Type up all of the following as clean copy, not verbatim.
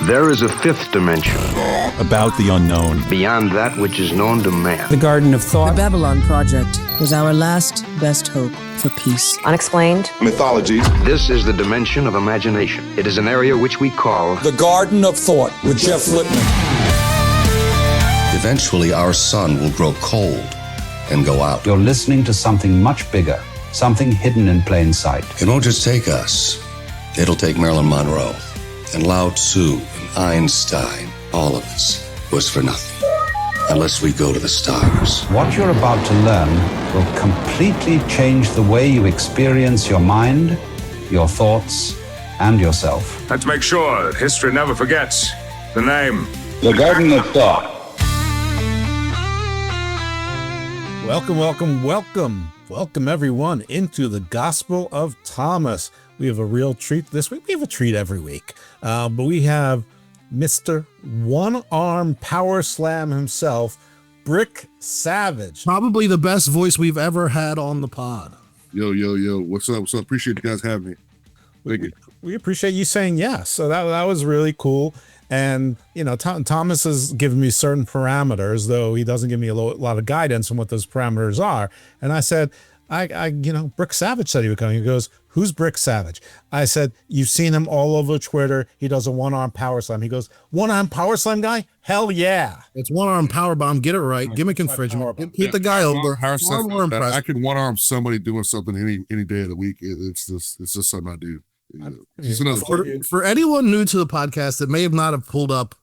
There is a fifth dimension. About the unknown. Beyond that which is known to man. The Garden of Thought. The Babylon Project was our last best hope for peace. Unexplained. Mythologies. This is the dimension of imagination. It is an area which we call The Garden of Thought with Jeff Lippman. Eventually, our sun will grow cold and go out. You're listening to something much bigger, something hidden in plain sight. It won't just take us. It'll take Marilyn Monroe and Lao Tzu and Einstein. All of us was for nothing, unless we go to the stars. What you're about to learn will completely change the way you experience your mind, your thoughts, and yourself. Let's make sure that history never forgets the name. The Garden of Thought. Welcome everyone into the Gospel of Thomas. We have a real treat this week. We have a treat every week, but we have Mr. One-Arm Power Slam himself, Brick Savage. Probably the best voice we've ever had on the pod. Yo. What's up? Appreciate you guys having me. Thank you. We appreciate you saying yes. So that was really cool. And, you know, Thomas has given me certain parameters, though he doesn't give me a lot of guidance on what those parameters are. And I said, Brick Savage said he would come. He goes, who's Brick Savage? I said, you've seen him all over Twitter. He does a one-arm power slam. He goes, one-arm power slam guy? Hell yeah. It's one-arm power bomb. Get it right. Gimmick infringement. Hit the guy over. I can one-arm somebody doing something any day of the week. It's just something I do. For anyone new to the podcast that may have not have pulled up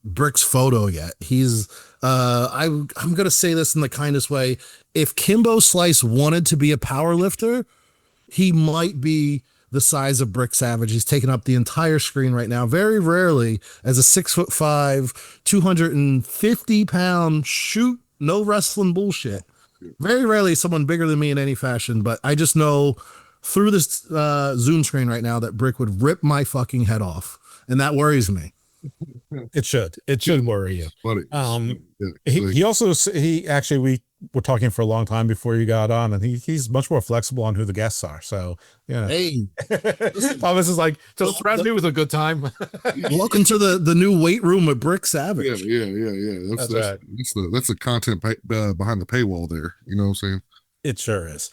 Brick's photo yet, he's I'm gonna say this in the kindest way. If Kimbo Slice wanted to be a power lifter, he might be the size of Brick Savage. He's taken up the entire screen right now. Very rarely, as a 6'5", 250-pound shoot, no wrestling bullshit. Very rarely someone bigger than me in any fashion, but I just know through this Zoom screen right now that Brick would rip my fucking head off, and that worries me. It should worry you. Funny. We were talking for a long time before you got on, and he's much more flexible on who the guests are. So yeah. Hey, Thomas is like, just threaten me with a good time. Welcome to the new weight room with Brick Savage. Yeah. That's right. That's the content behind the paywall there. You know what I'm saying? It sure is.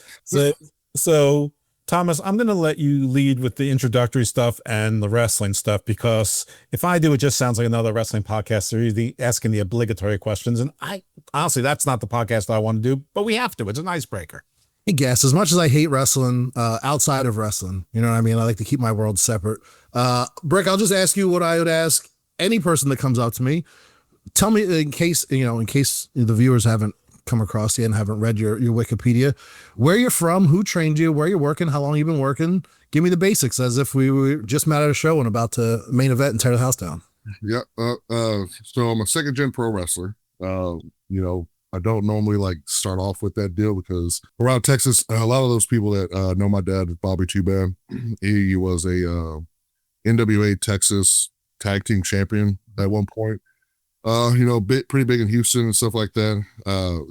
So Thomas, I'm going to let you lead with the introductory stuff and the wrestling stuff, because if I do, it just sounds like another wrestling podcast. They're asking the obligatory questions. And honestly, that's not the podcast I want to do, but we have to. It's an icebreaker. I guess as much as I hate wrestling, outside of wrestling, you know what I mean? I like to keep my world separate. Brick, I'll just ask you what I would ask any person that comes up to me. Tell me, in case the viewers haven't come across you and haven't read your Wikipedia, where you're from, who trained you, where you're working, how long you've been working. Give me the basics as if we were just met at a show and about to main event and tear the house down. Yeah. So I'm a second gen pro wrestler. I don't normally start off with that deal because around Texas, a lot of those people that know my dad, Bobby Too Bad, he was a NWA Texas tag team champion at one point. Pretty big in Houston and stuff like that.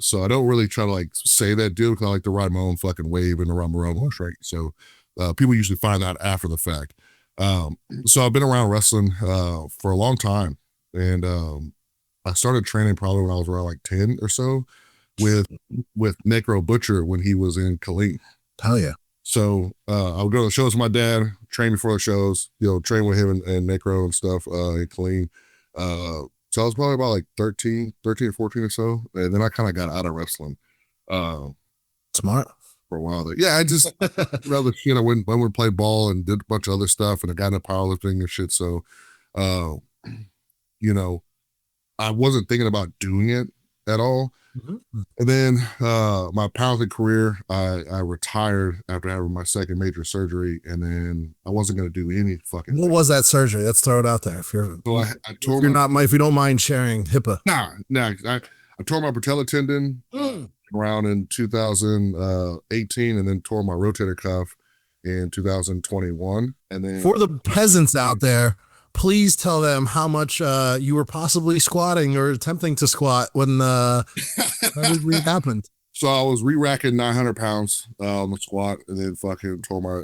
So I don't really try to say that deal because I like to ride my own fucking wave and around my own horse, right? So people usually find out after the fact. So I've been around wrestling for a long time, and I started training probably when I was around 10 or so with Necro Butcher when he was in Killeen. Hell yeah. So I would go to the shows with my dad, train before the shows, train with him and Necro and stuff in Killeen. So I was probably about 13 or 14 or so. And then I kind of got out of wrestling. Smart. For a while there. Yeah, I just, rather shit, I went and played ball and did a bunch of other stuff, and I got into powerlifting and shit. So, I wasn't thinking about doing it at all. Mm-hmm. And then my powerlifting career, I retired after having my second major surgery, and then I wasn't going to do any fucking. What was that surgery? Let's throw it out there. If you don't mind sharing HIPAA. Nah. I tore my patella tendon around in 2018, and then tore my rotator cuff in 2021. And then for the peasants out there, please tell them how much you were possibly squatting or attempting to squat when that happened. So I was re-racking 900 pounds on the squat, and then fucking tore my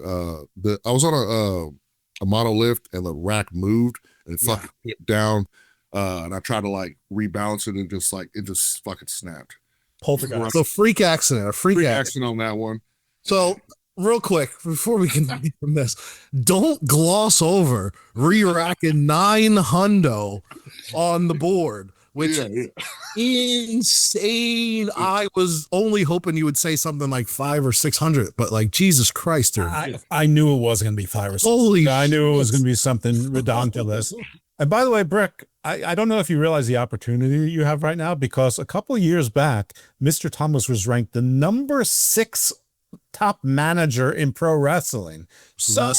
I was on a monolift and the rack moved and it fucking hit down. And I tried to like rebalance it and it just fucking snapped. Poltergeist. So freak accident, a freak accident on that one. So real quick, before we continue from this, don't gloss over re-racking 9 hundo on the board, which insane. I was only hoping you would say something like 500 or 600, but like Jesus Christ, dude. I knew it wasn't going to be 5 or 6. Holy I knew it was going to be something ridiculous. And by the way, Brick, I don't know if you realize the opportunity you have right now, because a couple of years back, Mr. Thomas was ranked the number 6 top manager in pro wrestling. So, I'm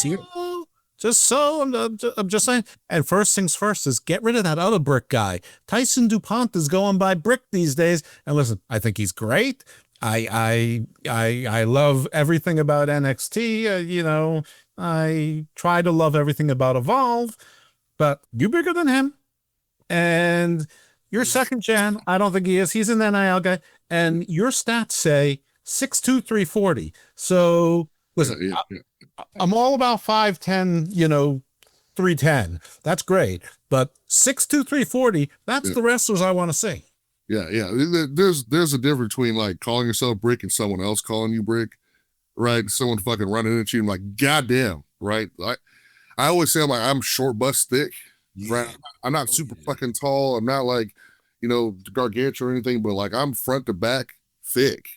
just saying. And first things first is get rid of that other Brick guy. Tyson DuPont is going by Brick these days. And listen, I think he's great. I love everything about NXT. I try to love everything about Evolve, but you're bigger than him. And you're second gen. I don't think he is. He's an NIL guy. And your stats say 6'2", 340. So listen, I'm all about 5'10", 310. That's great. But 6'2", 340, that's the wrestlers I want to see. Yeah. There's a difference between like calling yourself Brick and someone else calling you Brick, right? Someone fucking running into you and like, goddamn, right? I always say I'm short bust thick, right? I'm not super fucking tall. I'm not like, gargantuan or anything, but like I'm front to back thick.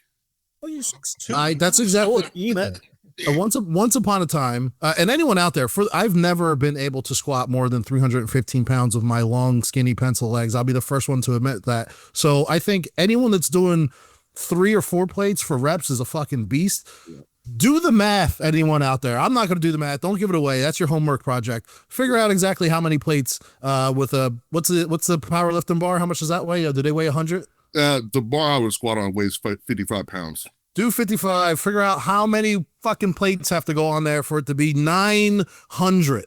Well, you're 6'2". That's exactly what you meant. Once upon a time, and anyone out there, I've never been able to squat more than 315 pounds with my long, skinny pencil legs. I'll be the first one to admit that. So I think anyone that's doing 3 or 4 plates for reps is a fucking beast. Yeah. Do the math, anyone out there. I'm not going to do the math. Don't give it away. That's your homework project. Figure out exactly how many plates with a what's the powerlifting bar? How much does that weigh? Do they weigh 100? The bar I would squat on weighs 55 pounds. Do 55. Figure out how many fucking plates have to go on there for it to be 900.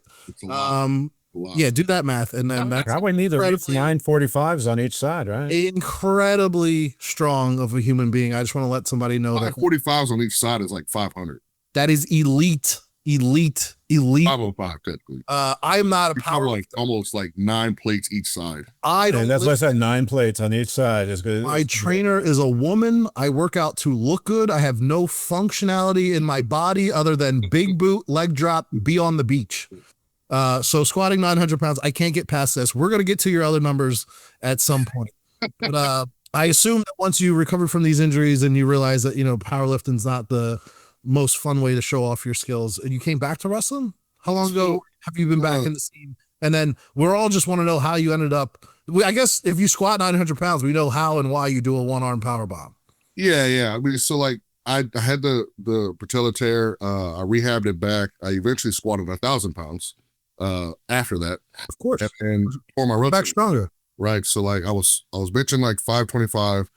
Yeah, do that math, and then that's probably need 945s on each side, right? Incredibly strong of a human being. I just want to let somebody know that 45s on each side is like 500. That is elite. 505 technically. I'm not a power like almost like 9 plates each side. That's why I said 9 plates on each side is good. My trainer is a woman. I work out to look good. I have no functionality in my body other than big boot, leg drop, be on the beach. So squatting 900 pounds, I can't get past this. We're going to get to your other numbers at some point. But I assume that once you recover from these injuries and you realize that, powerlifting's not the most fun way to show off your skills, and you came back to wrestling. How long ago have you been back in the scene? And then we're all just want to know how you ended up. I guess if you squat 900 pounds, we know how and why you do a 1-arm power bomb. Yeah. I mean, so like I had the patella tear. I rehabbed it back. I eventually squatted 1,000 pounds after that, of course, and for my rotation, back stronger. Right. So like I was benching like 525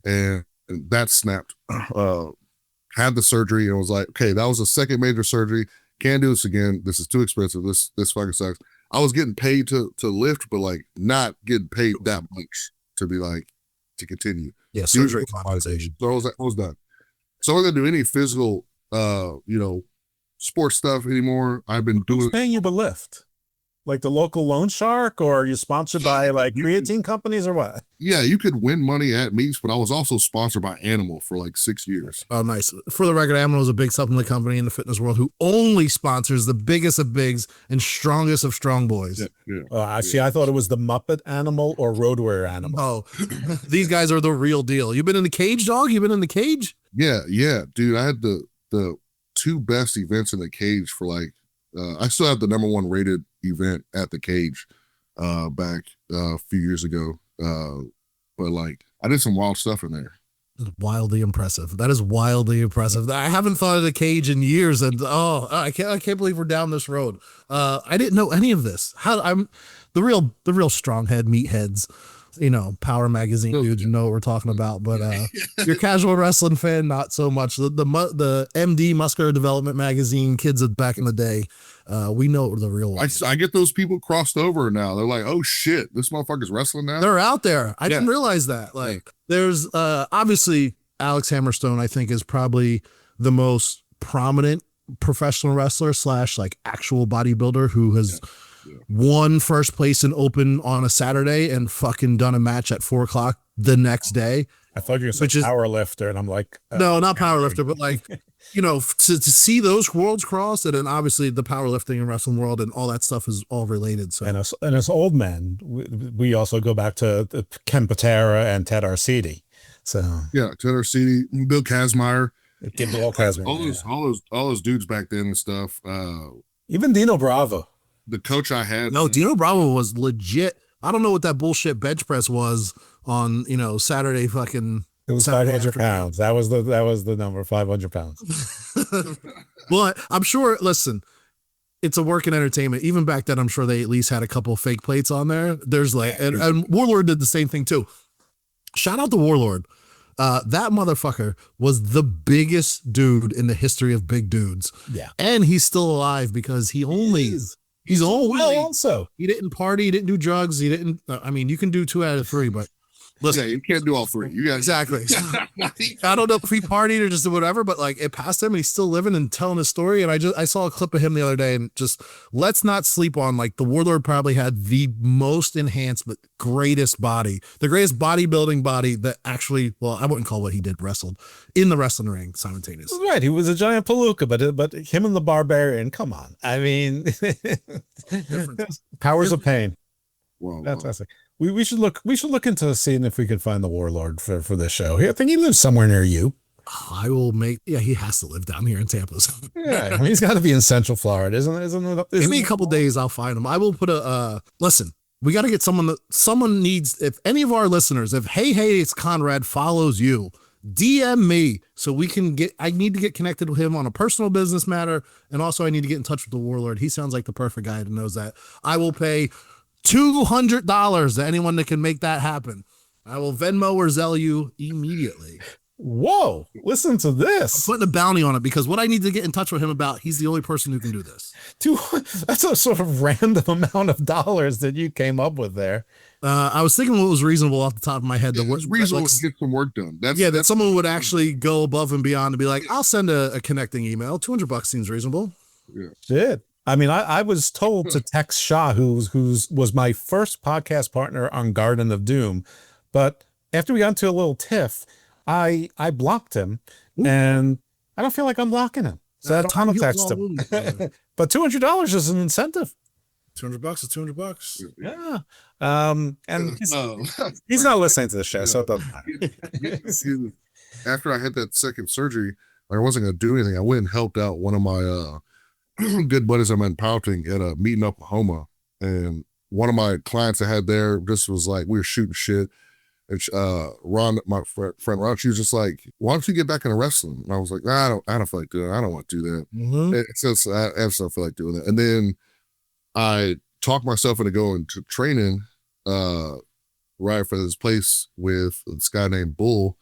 and that snapped. Had the surgery and was like, okay, that was the second major surgery. Can't do this again. This is too expensive. This fucking sucks. I was getting paid to lift, but like not getting paid that much to be like to continue. Yeah, surgery compensation. So I was done. So I'm not gonna do any physical sports stuff anymore. I've been doing. Who's paying you to lift? Like the local loan shark, or are you sponsored by like creatine companies or what? Yeah, you could win money at meets, but I was also sponsored by Animal for like 6 years. Oh, nice. For the record, Animal is a big supplement company in the fitness world who only sponsors the biggest of bigs and strongest of strong boys. Yeah. I thought it was the Muppet Animal or Roadwear Animal. Oh, these guys are the real deal. You been in the cage, dog? You been in the cage? Yeah, dude. I had the 2 best events in the cage for like. I still have the number 1 rated event at the cage back a few years ago. But like I did some wild stuff in there. Wildly impressive. That is wildly impressive. I haven't thought of the cage in years, and I can't believe we're down this road. I didn't know any of this. I'm the real strong head meatheads. Power magazine dudes, know what we're talking about, but your casual wrestling fan, not so much. The MD Muscular Development magazine kids of back in the day, we know the real ones. I get those people crossed over now. They're like, oh shit, this motherfucker's wrestling now. They're out there. I didn't realize that. Like, there's obviously Alex Hammerstone, I think, is probably the most prominent professional wrestler slash like actual bodybuilder who has won first place in open on a Saturday and fucking done a match at 4:00 the next day. I thought you were saying power lifter, and I'm like, no, not power lifter, but like, you know, to see those worlds cross, and then obviously the powerlifting and wrestling world and all that stuff is all related. So, and as old men, we also go back to Ken Patera and Ted Arcidi. So yeah, Ted Arcidi, Bill Kazmaier, Bill Kazmaier, all those dudes back then and stuff. Even Dino Bravo, the coach I had. No, Dino Bravo was legit. I don't know what that bullshit bench press was on, you know, Saturday fucking. It was 500 pounds. That was the number, 500 pounds. Well, I'm sure, listen, it's a work in entertainment. Even back then, I'm sure they at least had a couple of fake plates on there. There's like, and Warlord did the same thing too. Shout out to Warlord. That motherfucker was the biggest dude in the history of big dudes. Yeah. And he's still alive because he didn't party, he didn't do drugs, he didn't, I mean, you can do 2 out of 3, but listen, you can't do all 3. You guys exactly. I don't know if he partied or just did whatever, but like it passed him and he's still living and telling his story. And I saw a clip of him the other day, and just let's not sleep on, like, the Warlord probably had the most enhanced but greatest body, the greatest bodybuilding body that actually, well, I wouldn't call what he did wrestled in the wrestling ring simultaneously. Right, he was a giant palooka, but him and the Barbarian, come on, I mean, Powers of Pain. Whoa, fantastic. We should look into seeing if we could find the Warlord for this show. I think he lives somewhere near you. Oh, I will make. Yeah, he has to live down here in Tampa. Yeah, I mean, he's got to be in Central Florida, isn't Give me a couple days, I'll find him. I will put a. Listen, we got to get someone. Someone needs. If any of our listeners, if hey, it's Conrad follows you, DM me so we can get. I need to get connected with him on a personal business matter, and also I need to get in touch with the Warlord. He sounds like the perfect guy that knows that. I will pay $200 to anyone that can make that happen. I will Venmo or Zelle you immediately. Whoa, listen to this. I'm putting a bounty on it because what I need to get in touch with him about, he's the only person who can do this. That's a sort of random amount of dollars that you came up with there. I was thinking what was reasonable off the top of my head. It's reasonable to get some work done. That someone would actually go above and beyond and be like, I'll send a connecting email. $200 seems reasonable. Yeah. Shit. I mean, I was told to text Shah, who was my first podcast partner on Garden of Doom, but after we got into a little tiff, I blocked him, and I don't feel like unblocking him. So I don't text him. But $200 is an incentive. $200 is $200. Yeah. And he's not listening to the show, so it doesn't matter. After I had that second surgery, I wasn't going to do anything. I went and helped out one of my good buddies I'm in powerlifting at a meet in Oklahoma, and one of my clients I had there just was like, we were shooting shit, and Ron, my friend Ron, she was just like, why don't you get back into wrestling? And I was like, I don't feel like doing it. I don't want to do that. Mm-hmm. I just don't feel like doing that. And then I talked myself into going to training right for this place with this guy named Bull,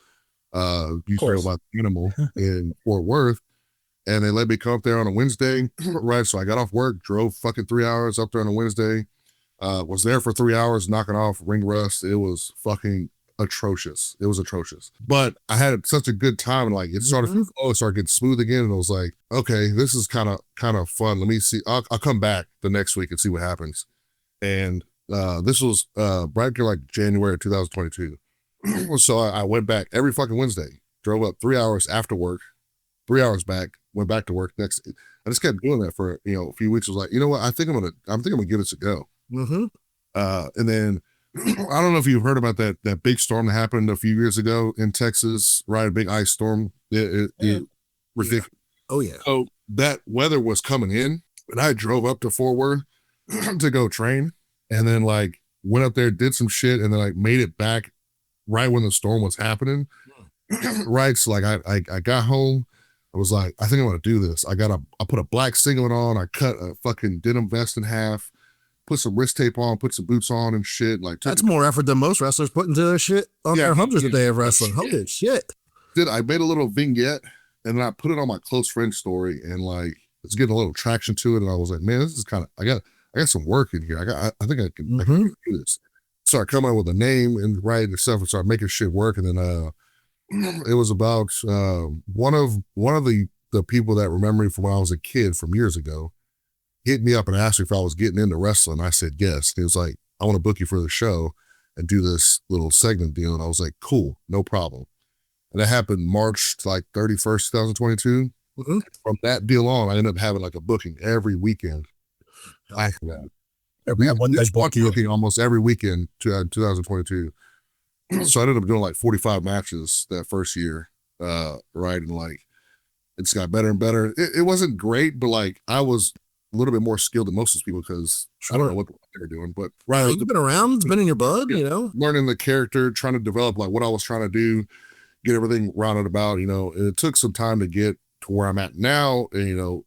used to know about the animal in Fort Worth. And they let me come up there on a Wednesday, right? So I got off work, drove fucking 3 hours up there on a Wednesday, was there for 3 hours, knocking off ring rust. It was fucking atrocious. It was atrocious. But I had such a good time, and like it started getting smooth again. And I was like, okay, this is kind of fun. Let me see. I'll come back the next week and see what happens. And this was right here like January of 2022. So I went back every fucking Wednesday, drove up 3 hours after work, 3 hours back, went back to work next. I just kept doing that for a few weeks. I was like, you know what? I think I'm gonna give this a go. Mm-hmm. And then I don't know if you've heard about that big storm that happened a few years ago in Texas, right? A big ice storm. Ridiculous. Yeah. Oh yeah. So that weather was coming in, and I drove up to Fort Worth to go train, and then like went up there, did some shit, and then like made it back right when the storm was happening. Right. So like I got home. I was like, I think I'm gonna do this. I put a black singlet on. I cut a fucking denim vest in half, put some wrist tape on, put some boots on and shit. Like that's more effort than most wrestlers put into their shit on their 100th day of wrestling. Holy shit! I made a little vignette and then I put it on my close friend story, and like it's getting a little traction to it. And I was like, man, this is kind of I got some work in here. I think I can do this. So I come up with a name and write and stuff, and start making shit work. And then it was about one of the the people that remember me from when I was a kid from years ago hit me up and asked me if I was getting into wrestling. I said yes. And he was like, I want to book you for the show and do this little segment deal. And I was like, cool, no problem. And that happened March like 31st, 2022. Mm-hmm. From that deal on, I ended up having like a booking every weekend. After that. Booking almost every weekend to 2022. So I ended up doing like 45 matches that first year. Right. And like, it's got better and better. It wasn't great, but like I was a little bit more skilled than most of these people because I don't know what they were doing, but right. You've been around, it's been in your blood, you know, learning the character, trying to develop like what I was trying to do, get everything rounded about, you know, and it took some time to get to where I'm at now, and, you know,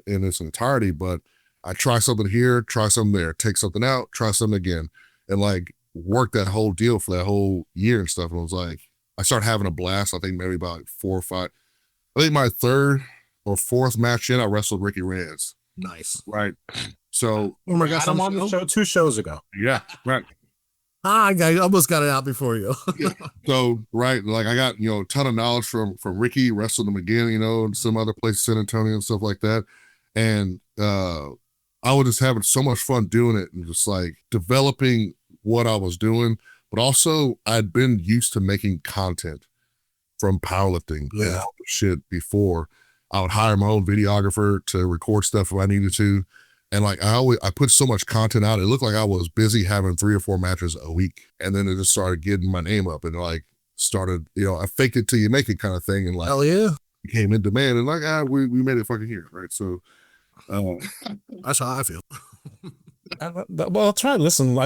in its entirety, but I try something here, try something there, take something out, try something again, and like work that whole deal for that whole year and stuff. And it was like, I started having a blast. I think maybe about 4 or 5. I think my 3rd or 4th match in, I wrestled Ricky Reyes. Nice. Right. So, oh my gosh, I'm on the show 2 shows ago. Yeah. Right. I almost got it out before you. Yeah. So, right. Like I got, you know, a ton of knowledge from Ricky, wrestled him again, you know, and some other places, San Antonio and stuff like that. And, I was just having so much fun doing it and just like developing what I was doing, but also I'd been used to making content from powerlifting and all the shit before. I would hire my own videographer to record stuff if I needed to. And like I put so much content out, it looked like I was busy having 3 or 4 matches a week. And then it just started getting my name up and like started, you know, I faked it till you make it kind of thing. And like, hell yeah, became in demand and like, we made it fucking here. Right. So, that's how I feel. Well, try. Listen.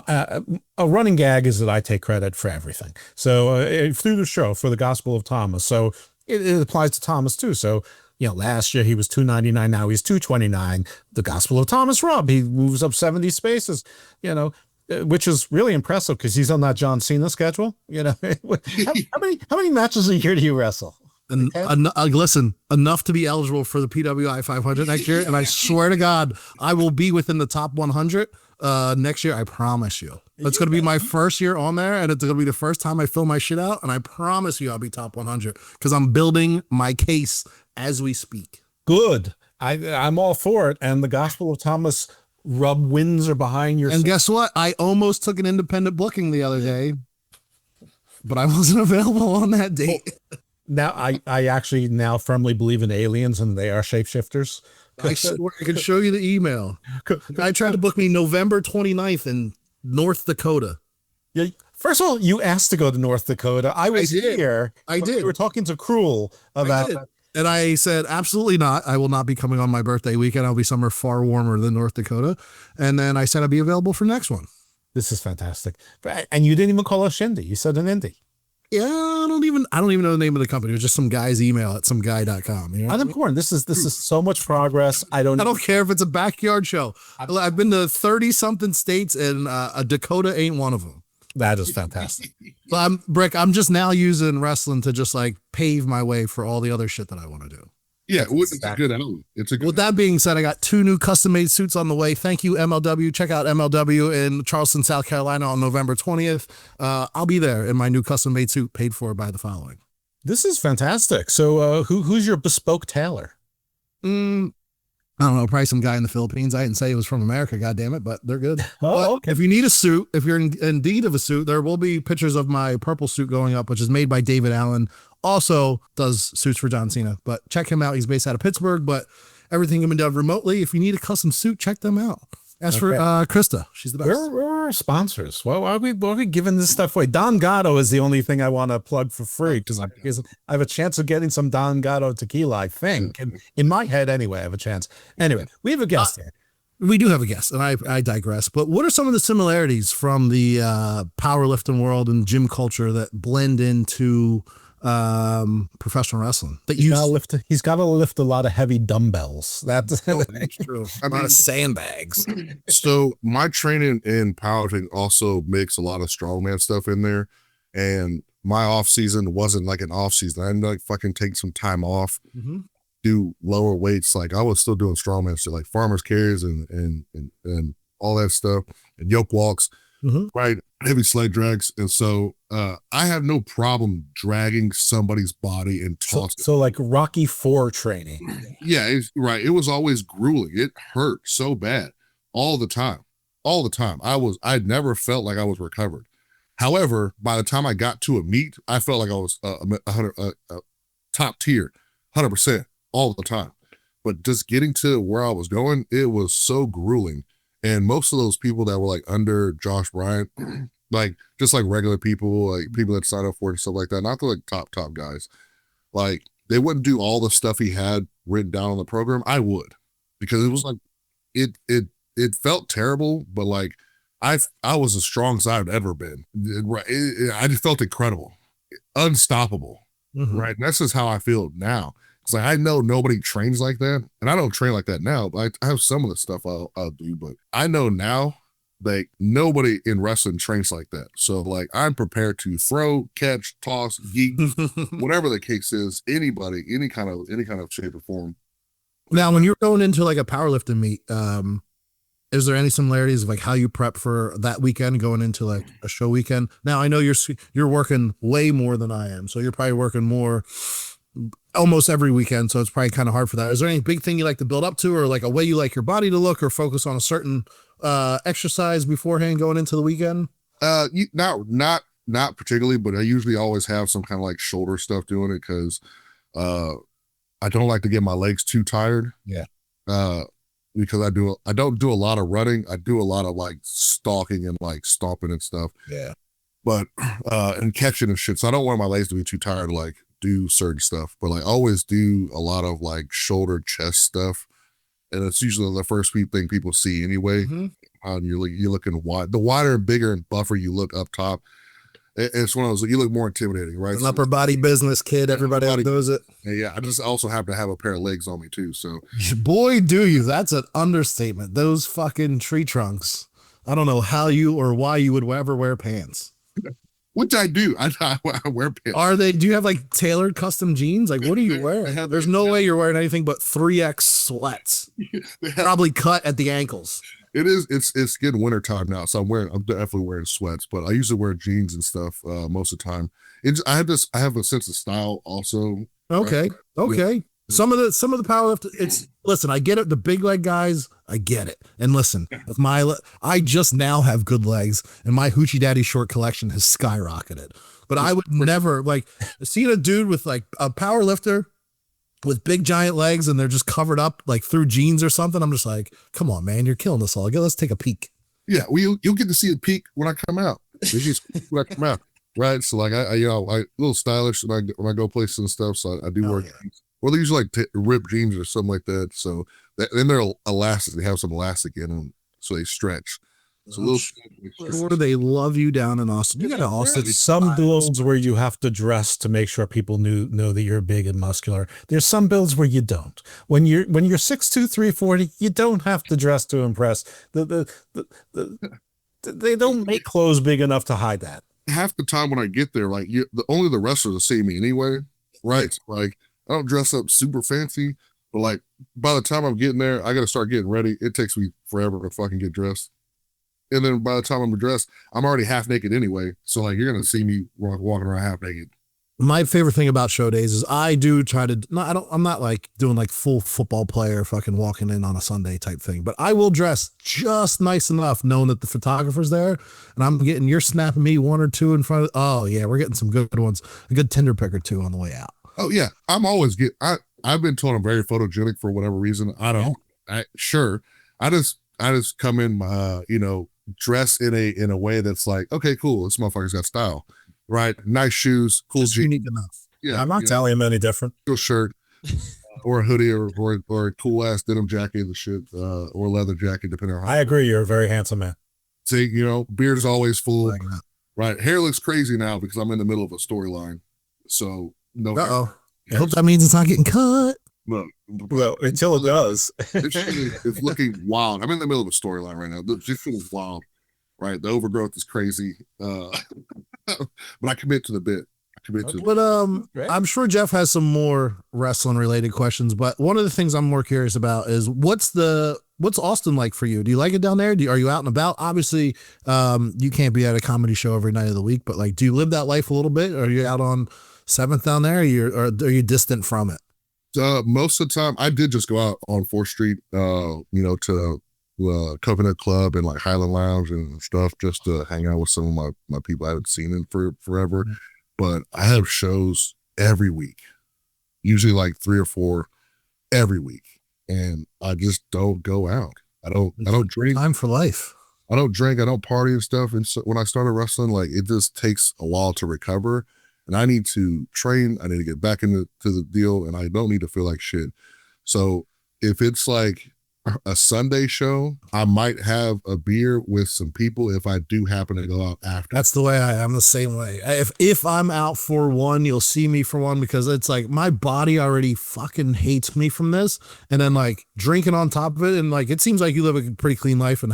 A running gag is that I take credit for everything. So through the show for the Gospel of Thomas, so it applies to Thomas too. So you know, last year he was 299, now he's 229. The Gospel of Thomas Robb, he moves up 70 spaces. You know, which is really impressive because he's on that John Cena schedule. You know, how many matches a year do you wrestle? And listen, enough to be eligible for the PWI 500 next year. And I swear to God, I will be within the top 100 next year. I promise you. It's going to be my first year on there, and it's going to be the first time I fill my shit out. And I promise you I'll be top 100 because I'm building my case as we speak. Good. I'm all for it. And the Gospel of Thomas Robb wins are behind your. And guess what? I almost took an independent booking the other day, but I wasn't available on that date. Now, I actually now firmly believe in aliens and they are shapeshifters. I can show you the email. I tried to book me November 29th in North Dakota. Yeah. First of all, you asked to go to North Dakota. I was here. I did. We were talking to Cruel about that. And I said, absolutely not. I will not be coming on my birthday weekend. I'll be somewhere far warmer than North Dakota. And then I said I'd be available for next one. This is fantastic. And you didn't even call us Shindy. You said an indie. Yeah, I don't even know the name of the company. It was just some guy's email at someguy.com. You know? I'm important. This is so much progress. I don't care if it's a backyard show. I've been to 30 something states and a Dakota ain't one of them. That is fantastic. So I'm just now using wrestling to just like pave my way for all the other shit that I want to do. Yeah, it's a good element. With that being said, I got 2 new custom made suits on the way. Thank you, MLW. Check out MLW in Charleston, South Carolina on November 20th. I'll be there in my new custom made suit paid for by the following. This is fantastic. So who's your bespoke tailor? I don't know, probably some guy in the Philippines. I didn't say it was from America, goddammit, but they're good. Okay. If you need a suit, if you're in need of a suit, there will be pictures of my purple suit going up, which is made by David Allen. Also does suits for John Cena, but check him out. He's based out of Pittsburgh, but everything can be done remotely. If you need a custom suit, check them out. As for Krista, she's the best. Where are our sponsors? Well, why are we giving this stuff away? Don Gatto is the only thing I want to plug for free because I have a chance of getting some Don Gatto tequila, I think. And in my head, anyway, I have a chance. Anyway, we have a guest here. We do have a guest, and I digress. But what are some of the similarities from the powerlifting world and gym culture that blend into professional wrestling? He's got to lift a lot of heavy dumbbells. That's true. A lot of sandbags. So my training in powerlifting also makes a lot of strongman stuff in there, and my off season wasn't like an off season. I had to like fucking take some time off, do lower weights. Like I was still doing strongman shit, like farmers carries and all that stuff, and yoke walks, right, heavy sled drags. And so I have no problem dragging somebody's body and tossing. So like Rocky IV training. Yeah, right. It was always grueling. It hurt so bad all the time. All the time. I never felt like I was recovered. However, by the time I got to a meet, I felt like I was top tier, 100% all the time. But just getting to where I was going, it was so grueling. And most of those people that were like under Josh Bryant, like just like regular people, like people that signed up for it and stuff like that, not the like top guys, like they wouldn't do all the stuff he had written down on the program. I would, because it was like it felt terrible, but like I was as strong as I've ever been. I just felt incredible, unstoppable, right? And that's just how I feel now. It's like I know nobody trains like that, and I don't train like that now. But I have some of the stuff I'll do, but I know now like nobody in wrestling trains like that. So like I'm prepared to throw, catch, toss, yeet, whatever the case is. Anybody, any kind of shape or form. Now, when you're going into like a powerlifting meet, is there any similarities of like how you prep for that weekend going into like a show weekend? Now I know you're working way more than I am, so you're probably working more almost every weekend. So it's probably kind of hard for that. Is there any big thing you like to build up to, or like a way you like your body to look, or focus on a certain exercise beforehand going into the weekend? Not particularly, but I usually always have some kind of like shoulder stuff doing it because I don't like to get my legs too tired. Yeah. Because I don't do a lot of running. I do a lot of like stalking and like stomping and stuff. Yeah. But and catching and shit. So I don't want my legs to be too tired to like do certain stuff. But like I always do a lot of like shoulder, chest stuff. And it's usually the first thing people see anyway. And you're looking wide. The wider and bigger and buffer you look up top, it's one of those, you look more intimidating, right? An upper body business, kid. Everybody knows it. Yeah, I just also happen to have a pair of legs on me too. So, boy, do you. That's an understatement. Those fucking tree trunks. I don't know how you or why you would ever wear pants. Which I do. I wear pants. Are they? Do you have like tailored custom jeans? Like, what do you wear? There's no way you're wearing anything but 3X sweats. Probably cut at the ankles. It is. It's getting winter time now, so I'm definitely wearing sweats. But I usually wear jeans and stuff most of the time. I have a sense of style also. Okay. Right? Okay. Yeah. Some of the powerlift. Listen. I get it. The big leg guys. I get it. And listen, with I just now have good legs, and my Hoochie Daddy short collection has skyrocketed. But I would never like seeing a dude with like a power lifter with big giant legs and they're just covered up like through jeans or something. I'm just like, come on, man, you're killing us all. Let's take a peek. Yeah, well, you'll get to see a peek when I come out. When I come out, right? So like I a little stylish when I go places and stuff. So I do wear jeans. Well, they usually like ripped jeans or something like that. So then they're elastic. They have some elastic in them, so they stretch. So or do they love you down in Austin? You got to Austin. Some builds where you have to dress to make sure people know that you're big and muscular. There's some builds where you don't. When you're 6'2", 340, you don't have to dress to impress. They don't make clothes big enough to hide that. Half the time when I get there, like only the wrestlers will see me anyway, right? Like I don't dress up super fancy, but like by the time I'm getting there, I got to start getting ready. It takes me forever to fucking get dressed. And then by the time I'm dressed, I'm already half naked anyway. So like you're gonna see me walking around half naked. My favorite thing about show days is I do try to. No, I'm not like doing like full football player fucking walking in on a Sunday type thing. But I will dress just nice enough, knowing that the photographer's there, and you're snapping me one or two in front of. Oh yeah, we're getting some good ones. A good Tinder pick or two on the way out. Oh yeah, I'm always I've been told I'm very photogenic for whatever reason. I don't. I just come in dress in a way that's like, okay, cool, this motherfucker's got style, right? Nice shoes, cool jeans. Unique enough. Yeah, I'm not telling him any different. Cool shirt, or a hoodie, or a cool ass denim jacket and shit, or leather jacket, depending on. I agree. You're a very handsome man. See, beard is always full, right? Hair looks crazy now because I'm in the middle of a storyline, so no. I hope that means it's not getting cut. Look, well, until it does. This shit is looking wild. I'm in the middle of a storyline right now. This shit is wild, right? The overgrowth is crazy, but I commit to the bit. But I'm sure Jeff has some more wrestling related questions. But one of the things I'm more curious about is what's the what's Austin like for you? Do you like it down there? Are you out and about? Obviously, you can't be at a comedy show every night of the week, but like, do you live that life a little bit? Are you out on 7th down there? Or are you distant from it? Most of the time, I did just go out on 4th Street, to Coconut Club and like Highland Lounge and stuff, just to hang out with some of my people I haven't seen in forever. Mm-hmm. But I have shows every week, usually like 3 or 4 every week, and I just don't go out. I don't drink. Time for life. I don't drink. I don't party and stuff. And so when I started wrestling, like, it just takes a while to recover. And I need to train. I need to get back into the deal, and I don't need to feel like shit. So if it's like a Sunday show, I might have a beer with some people if I do happen to go out after. That's the way I'm the same way. If I'm out for one, you'll see me for one, because it's like my body already fucking hates me from this. And then like drinking on top of it. And like, it seems like you live a pretty clean life and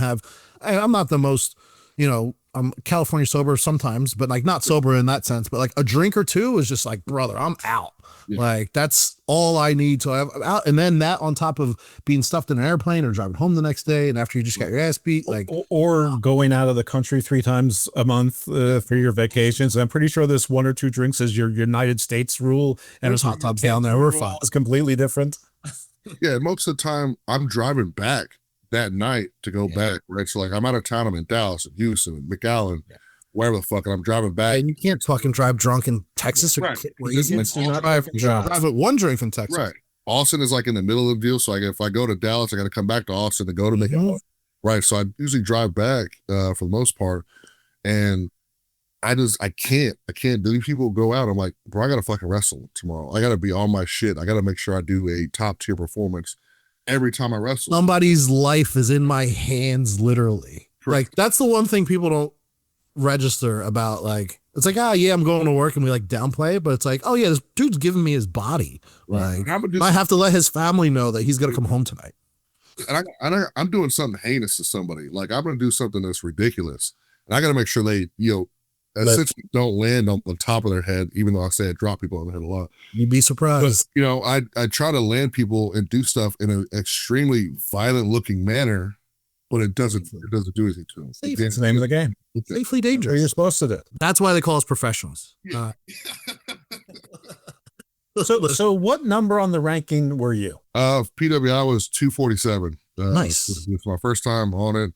I'm not the most, I'm California sober sometimes, but like not sober in that sense, but like a drink or two is just like, brother, I'm out. Yeah. Like, that's all I need to have out. And then that on top of being stuffed in an airplane or driving home the next day, and after you just got your ass beat, like, or going out of the country 3 times a month for your vacations. I'm pretty sure this 1 or 2 drinks is your United States rule, and there's hot tubs down there. We're fine. It's completely different. Yeah, most of the time I'm driving back that night to go back, right? So like, I'm out of town, I'm in Dallas and Houston and McAllen, wherever the fuck, and I'm driving back. And you can't fucking drive drunk in Texas. Right. Drive at one drink from Texas. Right. Austin is like in the middle of the deal. So if I go to Dallas, I got to come back to Austin to go to McAllen. Right. So I usually drive back for the most part. And I can't do. People go out. I'm like, bro, I got to fucking wrestle tomorrow. I got to be on my shit. I got to make sure I do a top tier performance every time I wrestle. Somebody's life is in my hands, literally. Like, that's the one thing people don't register about. Like, it's like, yeah, I'm going to work, and we like downplay it, but it's like, oh yeah, this dude's giving me his body. Like, I have to let his family know that he's gonna come home tonight. And I'm doing something heinous to somebody. Like, I'm gonna do something that's ridiculous, and I got to make sure they, essentially don't land on the top of their head, even though I say I drop people on the head a lot. You'd be surprised. But, I try to land people and do stuff in an extremely violent looking manner, but it doesn't do anything to them. It's the name of the game. Safely dangerous. What you're supposed to do. That's why they call us professionals. Yeah. So what number on the ranking were you? PWI was 247. Nice. It's my first time on it.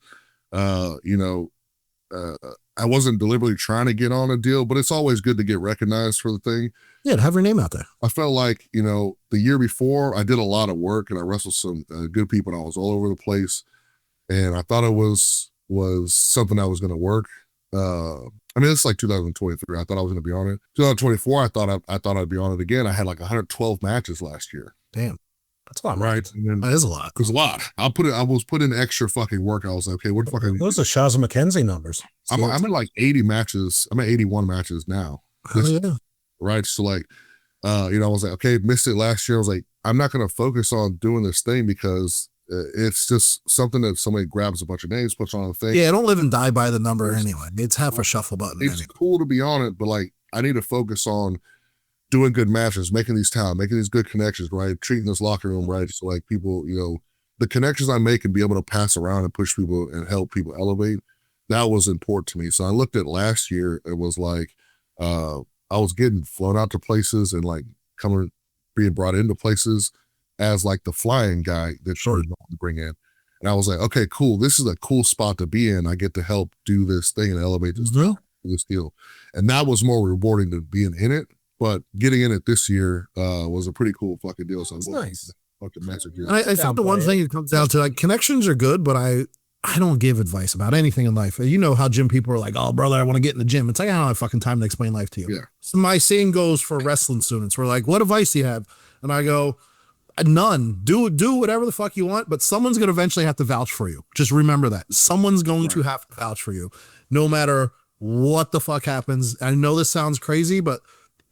I wasn't deliberately trying to get on a deal, but it's always good to get recognized for the thing. Yeah, to have your name out there. I felt like, the year before I did a lot of work and I wrestled some good people, and I was all over the place. And I thought it was something that was going to work. It's like 2023. I thought I was going to be on it. 2024, I thought I'd be on it again. I had like 112 matches last year. Damn. That's a lot, right? And then, that is a lot. It was a lot. I was putting extra fucking work. I was like, okay, what the fuck? Those are Shazza McKenzie numbers. I'm in like 80 matches. I'm at 81 matches now. Yeah. Right. So like, I was like, okay, missed it last year. I was like, I'm not going to focus on doing this thing because it's just something that somebody grabs a bunch of names, puts on a thing. Yeah, don't live and die by the number anyway. It's half a shuffle button. It's cool to be on it, but like, I need to focus on doing good matches, making these good connections, right? Treating this locker room right. So like, people, the connections I make and be able to pass around and push people and help people elevate, that was important to me. So I looked at last year, it was like, I was getting flown out to places and like being brought into places as like the flying guy that started to bring in. And I was like, okay, cool. This is a cool spot to be in. I get to help do this thing and elevate this deal. And that was more rewarding than being in it. But getting in it this year was a pretty cool fucking deal. So it's nice. Fucking message here. And I think the one thing it comes down to, like, connections are good, but I don't give advice about anything in life. You know how gym people are like, oh, brother, I want to get in the gym. It's like, I don't have fucking time to explain life to you. Yeah. So my saying goes for wrestling students. We're like, what advice do you have? And I go, none. Do whatever the fuck you want, but someone's going to eventually have to vouch for you. Just remember that. Someone's going to have to vouch for you, no matter what the fuck happens. I know this sounds crazy, but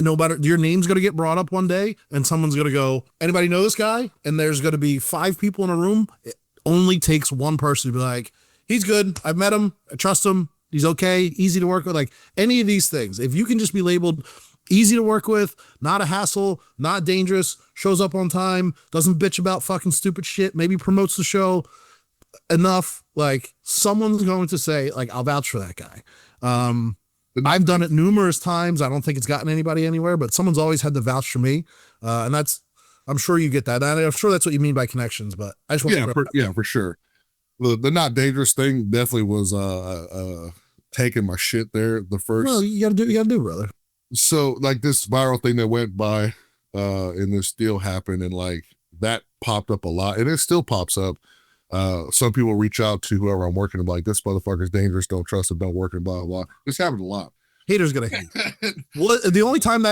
no matter, your name's going to get brought up one day and someone's going to go, anybody know this guy? And there's going to be 5 people in a room. It only takes one person to be like, he's good. I've met him. I trust him. He's okay. Easy to work with. Like, any of these things, if you can just be labeled easy to work with, not a hassle, not dangerous, shows up on time, doesn't bitch about fucking stupid shit, maybe promotes the show, enough, like someone's going to say, like, I'll vouch for that guy. I've done it numerous times. I don't think it's gotten anybody anywhere, but someone's always had to vouch for me. And I'm sure you get that. And I'm sure that's what you mean by connections, but I just want for sure. The not dangerous thing definitely was taking my shit there the first. Well, you gotta do, brother. So like this viral thing that went by and this deal happened, and like that popped up a lot, and it still pops up. Some people reach out to whoever I'm working with, like, this motherfucker's dangerous, don't trust him, don't work him, blah blah. This happened a lot. Haters gonna hate. The only time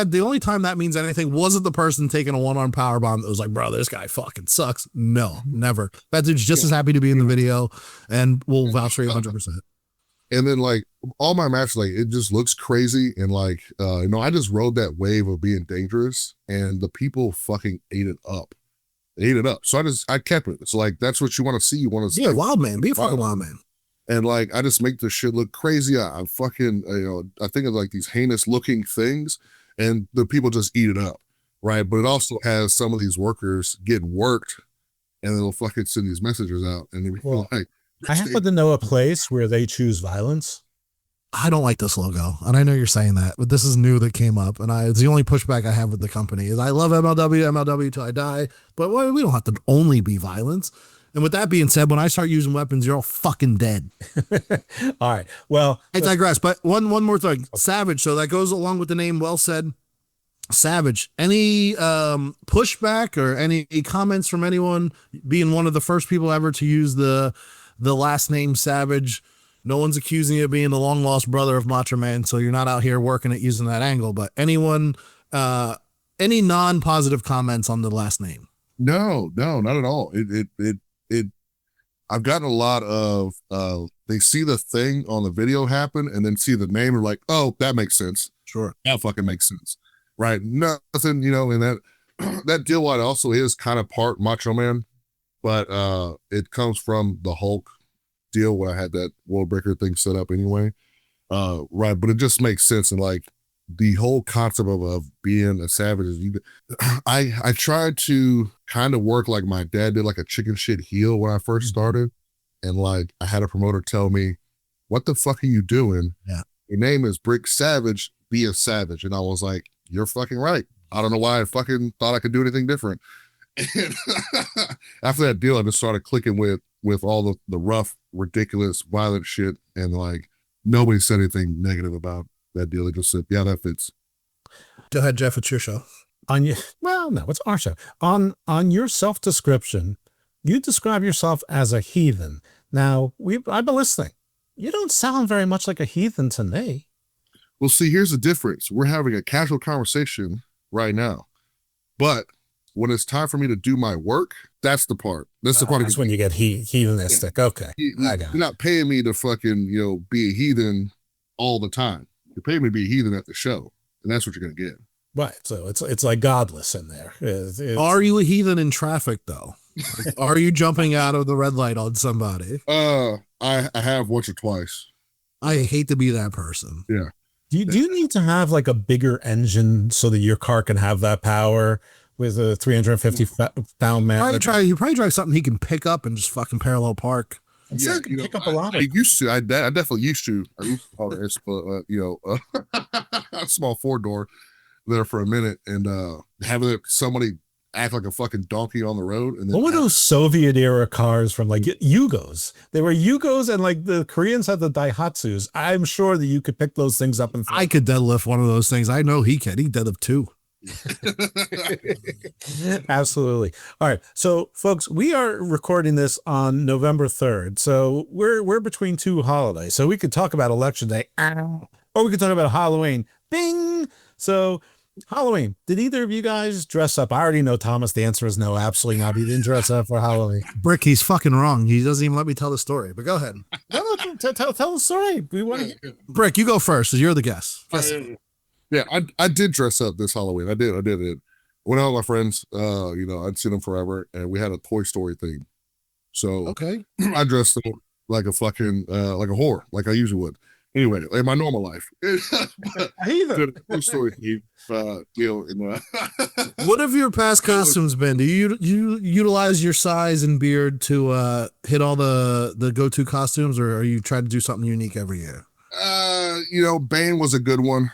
that means anything wasn't the person taking a one-arm power bomb that was like, bro, this guy fucking sucks. No, never. That dude's just as happy to be in the video, and we'll vouch for you 100%. And then like all my matches, like it just looks crazy, and like I just rode that wave of being dangerous, and the people fucking ate it up. They ate it up. So I kept it. So like that's what you want to see. You want to see. Yeah, wild man. Be a fucking wild man. And like I just make the shit look crazy. I fucking I think of like these heinous looking things, and the people just eat it up, right? But it also has some of these workers getting worked, and they'll fucking send these messages out, and they feel like. I happen to know a place where they choose violence. I don't like this logo, and I know you're saying that, but this is new that came up, and it's the only pushback I have with the company is I love MLW till I die, but we don't have to only be violence. And with that being said, when I start using weapons, you're all fucking dead. All right. Well, I digress, but one more thing. Savage. So that goes along with the name. Well said. Savage. Any pushback or any comments from anyone being one of the first people ever to use the last name Savage? No one's accusing you of being the long lost brother of Macho Man, so you're not out here working at using that angle. But anyone, any non-positive comments on the last name? No, not at all. I've gotten a lot of they see the thing on the video happen and then see the name and like, oh, that makes sense. Sure. That fucking makes sense. Right. Nothing, and that deal while it also is kind of part Macho Man, but it comes from the Hulk deal where I had that World Breaker thing set up anyway. Right. But it just makes sense. And like the whole concept of being a savage is I tried to kind of work like my dad did, like a chicken shit heel when I first started. And like I had a promoter tell me, what the fuck are you doing? Yeah. Your name is Brick Savage, be a savage. And I was like, you're fucking right. I don't know why I fucking thought I could do anything different. And after that deal, I just started clicking with all the rough, ridiculous, violent shit. And like nobody said anything negative about that deal. They just said, yeah, that fits. Go ahead, Jeff. It's your show. It's our show. On your self-description, you describe yourself as a heathen. Now, I've been listening. You don't sound very much like a heathen to me. Well, see, here's the difference. We're having a casual conversation right now. But when it's time for me to do my work, that's the part. That's the part. That's when you get heathenistic. Okay. You're not paying me to fucking, be a heathen all the time. You're paying me to be a heathen at the show. And that's what you're going to get. Right. So it's like godless in there. Are you a heathen in traffic, though? Are you jumping out of the red light on somebody? I have once or twice. I hate to be that person. Yeah. Do you need to have like a bigger engine so that your car can have that power with a 350-pound man? You probably drive something he can pick up and just fucking parallel park. Yeah, pick up a lot of. I used to. I definitely used to. I used to call it a small 4-door there for a minute, and having somebody act like a fucking donkey on the road. And then what were those Soviet era cars from like Yugos? They were Yugos, and like the Koreans had the Daihatsus. I'm sure that you could pick those things up and. I could deadlift one of those things. I know he can. He deadlift 2. Absolutely. All right. So folks, we are recording this on November 3rd. So we're between two holidays. So we could talk about Election Day, or we could talk about Halloween. Bing. So Halloween. Did either of you guys dress up? I already know, Thomas, the answer is no, absolutely not. He didn't dress up for Halloween. Brick, he's fucking wrong. He doesn't even let me tell the story, but go ahead. No, tell the story. We want to. Brick, you go first, because you're the guest. Yeah, I did dress up this Halloween. I did it. Went out with my friends. I'd seen them forever, and we had a Toy Story theme. So okay, I dressed up like a fucking like a whore, like I usually would. Anyway, in my normal life. Heathen. True story, Steve. What have your past costumes been? Do you utilize your size and beard to hit all the go-to costumes, or are you trying to do something unique every year? Bane was a good one.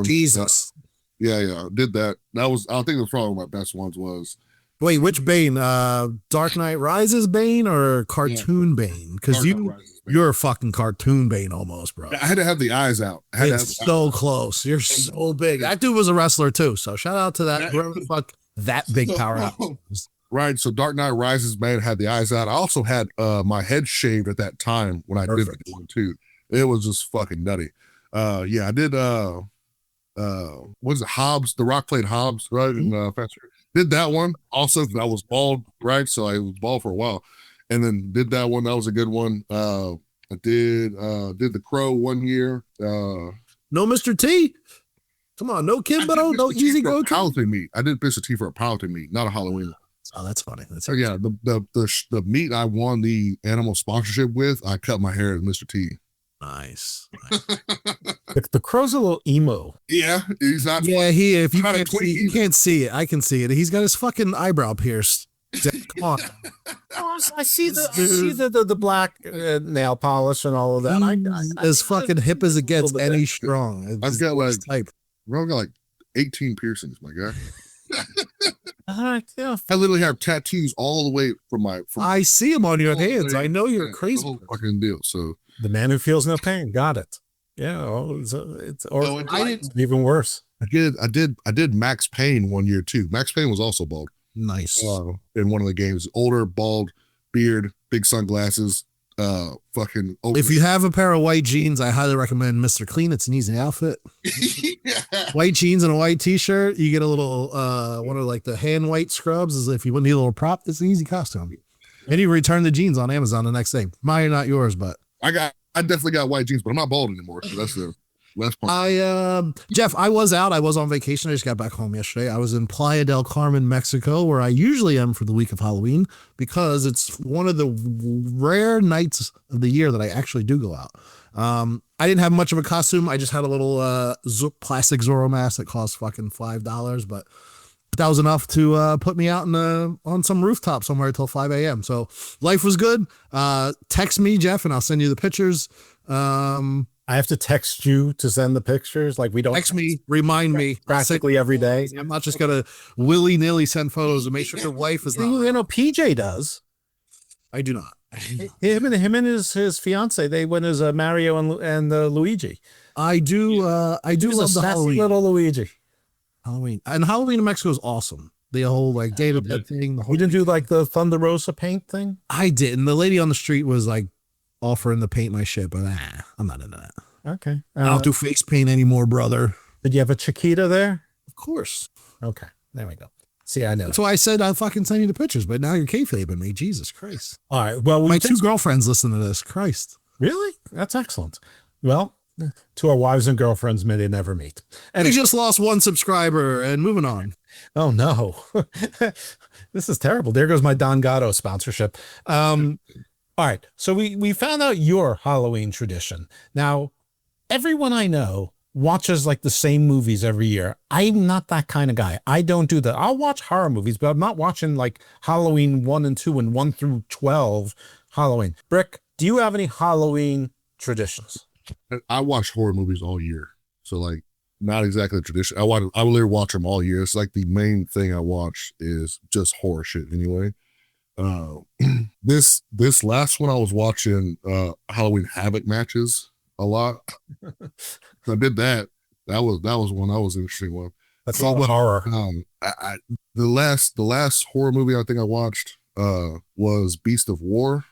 Jesus. Yeah. Did that. That was, I think that's probably one of my best ones was. Wait, which Bane? Dark Knight Rises Bane or cartoon Bane? Because you're a fucking cartoon Bane almost, bro. I had to have the eyes out. It's so close. You're so big. That dude was a wrestler too. So shout out to that whoever the fuck that big power. Right. So Dark Knight Rises Bane had the eyes out. I also had my head shaved at that time when I did that one too. It was just fucking nutty. I did what is it, Hobbs? The Rock played Hobbs, right? And Faster. Did that one also. I was bald, right? So I was bald for a while, and then did that one. That was a good one. I did the Crow 1 year. No Mr. T. Come on, no Kimbo, no Easy Go To. Powerlifting meet. I did Mr. T for a powerlifting meat, not a Halloween. Oh, that's funny. That's yeah. The meat I won the animal sponsorship with, I cut my hair as Mr. T. Nice. The Crow's a little emo. Yeah, he's not. Yeah, if you can't see it, I can see it. He's got his fucking eyebrow pierced. Come on. I see the black nail polish and all of that. As fucking hip as it gets, and he's strong. I've got like 18 piercings, my guy. I literally have tattoos all the way from my. I see them on your hands. I know you're crazy. The whole fucking deal. So the man who feels no pain, got it. Yeah, even worse. I did Max Payne 1 year too. Max Payne was also bald. Nice. In one of the games, older, bald, beard, big sunglasses. Fucking. If you have a pair of white jeans, I highly recommend Mr. Clean. It's an easy outfit. White jeans and a white t-shirt. You get a little one of like the hand white scrubs. Is if you need a little prop, it's an easy costume. And you return the jeans on Amazon the next day. Mine are not yours, but I definitely got white jeans, but I'm not bald anymore. So that's the last part. Jeff, I was out. I was on vacation. I just got back home yesterday. I was in Playa del Carmen, Mexico, where I usually am for the week of Halloween because it's one of the rare nights of the year that I actually do go out. I didn't have much of a costume. I just had a little plastic Zorro mask that cost fucking $5, but that was enough to put me out on some rooftop somewhere till 5 a.m. So life was good. Text me, Jeff, and I'll send you the pictures. I have to text you to send the pictures. Like we don't text me, remind me practically every day. I'm not just gonna willy nilly send photos and make sure your wife is not. You know, PJ does. I do not. Him and his fiance. They went as Mario and Luigi. I do love the Halloween. Little Luigi. Halloween in Mexico is awesome. The whole like Day of the Dead thing. We didn't do like the Thunder Rosa paint thing. I didn't. The lady on the street was like offering to paint my shit, but I'm not into that. Okay. I don't do face paint anymore, brother. Did you have a Chiquita there? Of course. Okay. There we go. See, I know. That's why I said I'll fucking send you the pictures, but now you're kayfabing me. Jesus Christ. All right. Well, my two girlfriends listen to this. Christ. Really? That's excellent. Well, to our wives and girlfriends, may they never meet. And he just lost one subscriber and moving on. Oh, no. This is terrible. There goes my Don Gatto sponsorship. All right. So we found out your Halloween tradition. Now, everyone I know watches like the same movies every year. I'm not that kind of guy. I don't do that. I'll watch horror movies, but I'm not watching like Halloween 1 and 2 and 1 through 12 Halloween. Brick, do you have any Halloween traditions? I watch horror movies all year. So like not exactly a tradition. I literally watch them all year. It's like the main thing I watch is just horror shit anyway. This last one I was watching Halloween Havoc matches a lot. So I did that. That was one that was an interesting one. That's all horror. The last horror movie I think I watched was Beast of War,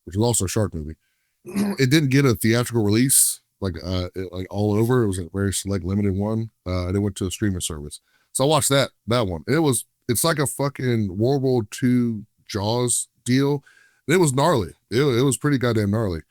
which was also a shark movie. It didn't get a theatrical release like all over. It was a very select limited one. And it went to a streaming service. So I watched that one. It's like a fucking World War II Jaws deal. And it was gnarly. It was pretty goddamn gnarly.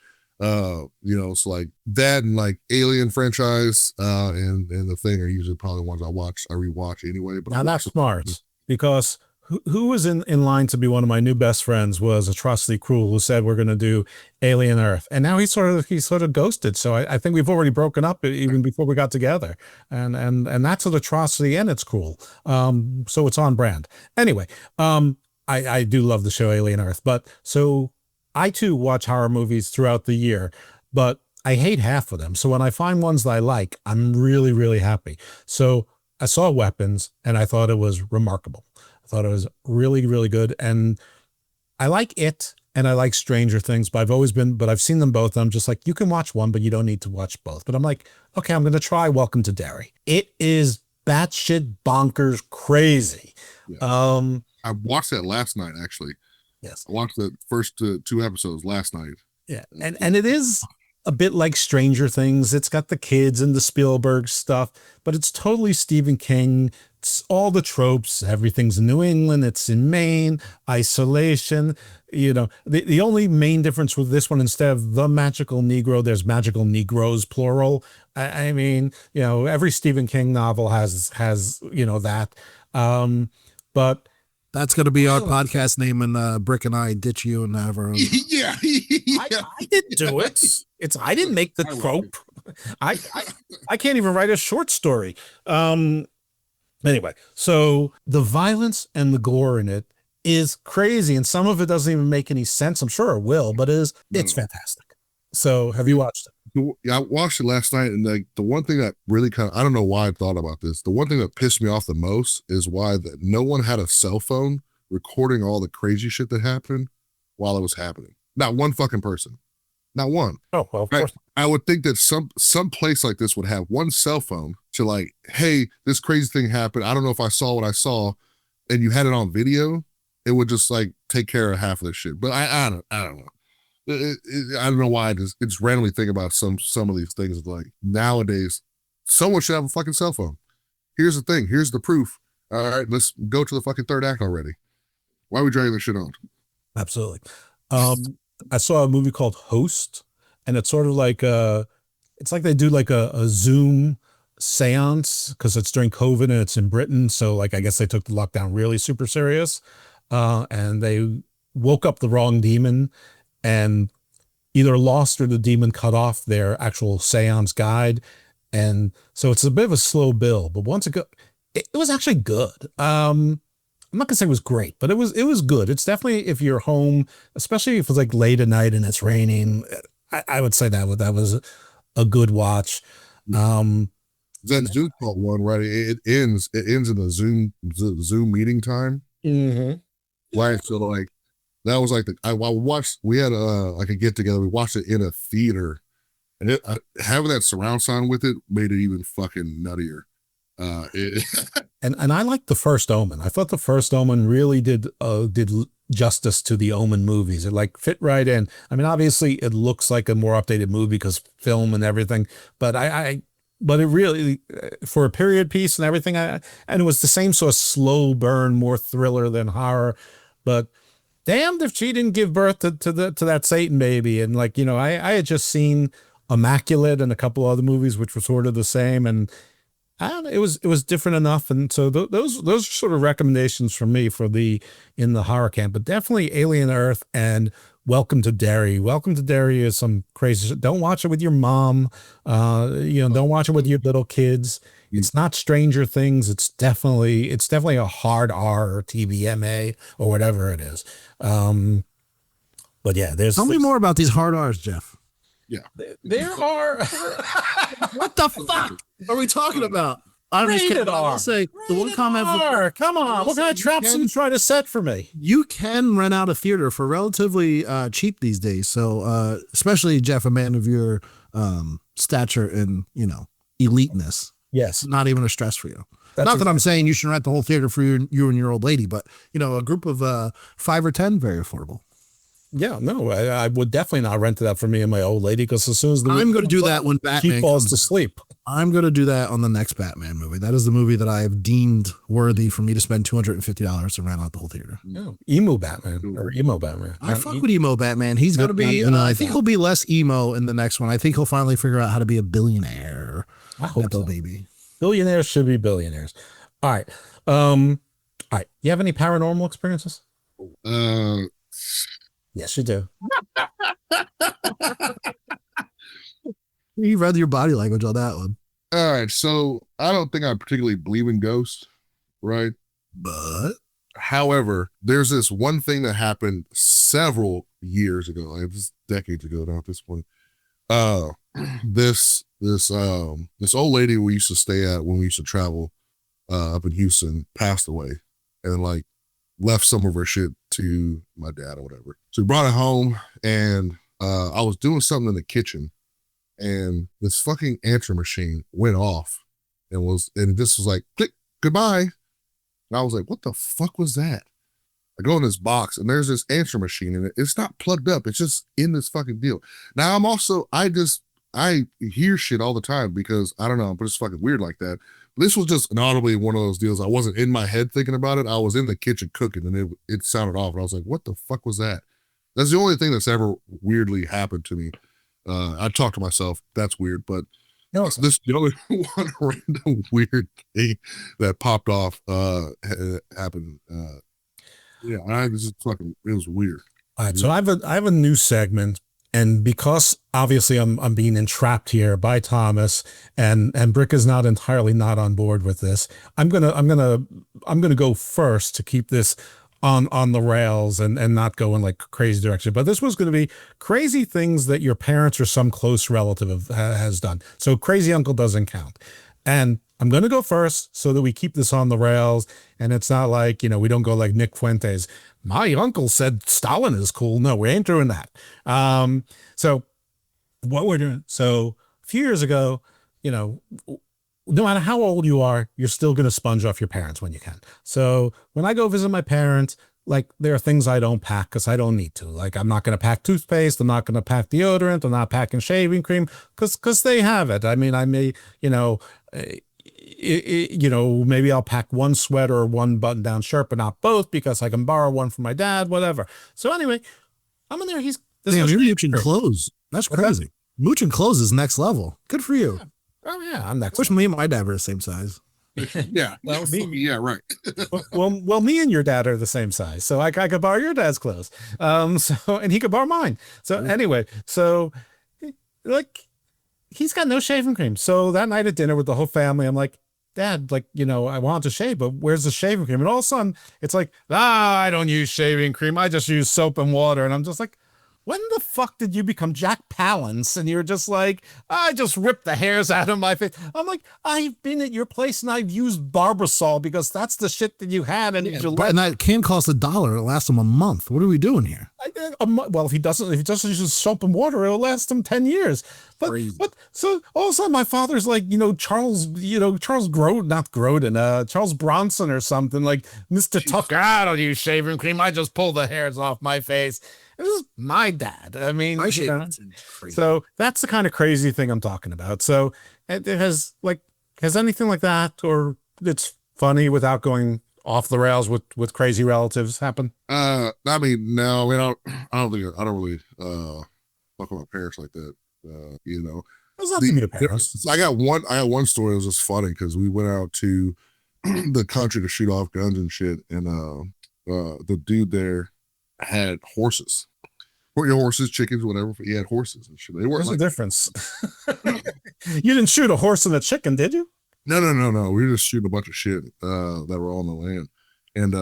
It's like that and like Alien franchise and the Thing are usually probably the ones I rewatch anyway. But now that's smart because who was in line to be one of my new best friends was Atrocity Cruel, who said we're going to do Alien Earth, and now he sort of ghosted. So I think we've already broken up even before we got together, and that's an Atrocity and it's Cruel. So it's on brand. Anyway, I do love the show Alien Earth, but so I too watch horror movies throughout the year, but I hate half of them. So when I find ones that I like, I'm really, really happy. So I saw Weapons and I thought it was remarkable. I thought it was really, really good. And I like it and I like Stranger Things, but I've seen them both. And I'm just like, you can watch one, but you don't need to watch both. But I'm like, okay, I'm going to try Welcome to Derry. It is batshit bonkers crazy. Yeah. I watched that last night, actually. Yes. I watched the first two episodes last night. Yeah. And it is a bit like Stranger Things. It's got the kids and the Spielberg stuff, but it's totally Stephen King. It's all the tropes. Everything's in New England. It's in Maine, isolation. You know, the only main difference with this one, instead of the magical Negro, there's magical Negroes, plural. I mean, you know, every Stephen King novel has, you know, that. But that's going to be our podcast name, and Brick and I ditch you and have our own. Yeah. I didn't do it. I didn't make the trope. I can't even write a short story. Anyway, so the violence and the gore in it is crazy, and some of it doesn't even make any sense. I'm sure it will, but it's fantastic. So have you watched it? Yeah, I watched it last night, and like the one thing that really I don't know why I thought about this. The one thing that pissed me off the most is why that no one had a cell phone recording all the crazy shit that happened while it was happening. Not one fucking person. Not one. Oh, well, of course. I would think that some place like this would have one cell phone to like, hey, this crazy thing happened. I don't know if I saw what I saw, and you had it on video. It would just like take care of half of this shit. But I don't know. I don't know why. I just randomly think about some of these things. Like nowadays, someone should have a fucking cell phone. Here's the thing. Here's the proof. All right, let's go to the fucking third act already. Why are we dragging this shit on? Absolutely. I saw a movie called Host, and it's sort of like it's like they do like a Zoom seance because it's during COVID and it's in Britain. So like I guess they took the lockdown really super serious, and they woke up the wrong demon and either lost or the demon cut off their actual seance guide. And so it's a bit of a slow build, but once it was actually good. I'm not gonna say it was great, but it was good. It's definitely, if you're home, especially if it's like late at night and it's raining, I would say that was a good watch. That Zoom call one, right? It ends in the Zoom meeting time. Mm-hmm. Right. So like that was like we had like a get together. We watched it in a theater, and having that surround sound with it made it even fucking nuttier. And I liked The First Omen. I thought The First Omen really did justice to the Omen movies. It like fit right in. I mean, obviously it looks like a more updated movie because film and everything, but but it really, for a period piece and everything, and it was the same sort of slow burn, more thriller than horror. But damned if she didn't give birth to that Satan baby. And like, you know, I had just seen Immaculate and a couple other movies which were sort of the same, and I don't know, it was different enough. And so those are sort of recommendations from me in the horror camp, but definitely Alien Earth and Welcome to Derry. Welcome to Derry is some crazy shit. Don't watch it with your mom. Don't watch it with your little kids. It's not Stranger Things. It's definitely a hard R or TVMA or whatever it is. But yeah, Tell me more about these hard R's, Jeff. Yeah. There are. What the fuck are we talking about? Rated R. I'll say the one comment. Come on, what kind of traps are you trying to set for me? You can rent out a theater for relatively cheap these days. So especially Jeff, a man of your stature and eliteness. Yes, not even a stress for you. Not that I'm saying you should rent the whole theater for you and your old lady, but a group of 5 or 10, very affordable. Yeah, no, I would definitely not rent it out for me and my old lady, because as soon as I'm going to do that when Batman she falls to sleep. I'm going to do that on the next Batman movie. That is the movie that I have deemed worthy for me to spend $250 to rent out the whole theater. No, emo Batman. I fuck with emo Batman. He's going to be. I think he'll be less emo in the next one. I think he'll finally figure out how to be a billionaire. I hope so. Baby. Billionaires should be billionaires. All right. All right. You have any paranormal experiences? Uh, Yes, you do. You read your body language on that one. all right. So I don't think I particularly believe in ghosts, right? But However, there's this one thing that happened several years ago, like this decades ago now at this point. Uh, this old lady we used to stay at when we used to travel up in Houston passed away, and like left some of her shit to my dad or whatever. So we brought it home, and I was doing something in the kitchen, and this fucking answer machine went off, and this was like click goodbye. And I was like, what the fuck was that? I go in this box and there's this answer machine and it's not plugged up. It's just in this fucking deal. Now I hear shit all the time because I don't know, but it's fucking weird like that. This was just inaudibly one of those deals. I wasn't in my head thinking about it. I was in the kitchen cooking and it sounded off. And I was like, what the fuck was that? That's the only thing that's ever weirdly happened to me. I talk to myself. That's weird, but this is the only one random weird thing that popped off happened. Yeah, it was weird. All right, so I have a new segment, and because obviously I'm being entrapped here by Thomas, and Brick is not entirely not on board with this. I'm gonna go first to keep this on the rails and not go in like crazy direction. But this was going to be crazy things that your parents or some close relative has done. So crazy uncle doesn't count. And I'm going to go first so that we keep this on the rails. And it's not like, we don't go like Nick Fuentes. My uncle said Stalin is cool. No, we ain't doing that. So what we're doing. So a few years ago, no matter how old you are, you're still going to sponge off your parents when you can. So when I go visit my parents, like there are things I don't pack because I don't need to. Like I'm not going to pack toothpaste. I'm not going to pack deodorant. I'm not packing shaving cream because they have it. I mean, I may, maybe I'll pack one sweater or one button down shirt, but not both because I can borrow one from my dad, whatever. So anyway, I'm in there. Damn, you're mooching clothes. That's crazy. Mooching clothes is next level. Good for you. Yeah. Oh yeah, I'm next. Wish me and my dad were the same size. Yeah. Well, yeah, right. well, me and your dad are the same size, so I could borrow your dad's clothes. And he could borrow mine. So anyway, like he's got no shaving cream. So that night at dinner with the whole family, I'm like, Dad, I want to shave, but where's the shaving cream? And all of a sudden, it's like, I don't use shaving cream. I just use soap and water. And I'm just like, when the fuck did you become Jack Palance? And you're just like, I just ripped the hairs out of my face. I'm like, I've been at your place and I've used Barbasol because that's the shit that you had. And and that can cost $1. It'll last him a month. What are we doing here? Well, if he doesn't use soap and water, it'll last him 10 years. But so all of a sudden my father's like, Charles Bronson or something, like Mr. Tucker. I don't use shaving cream. I just pull the hairs off my face. This is my dad. I mean, so that's the kind of crazy thing I'm talking about. So it has anything like that, or it's funny without going off the rails with crazy relatives happen? I mean, no, I don't really fuck with my parents like that. What's up to your parents? I got one story that was just funny because we went out to the country to shoot off guns and shit, and the dude there had horses. Your horses, chickens, whatever. He had horses and shit. They weren't. What's the difference? You didn't shoot a horse and a chicken, did you? No. We were just shooting a bunch of shit that were on the land. And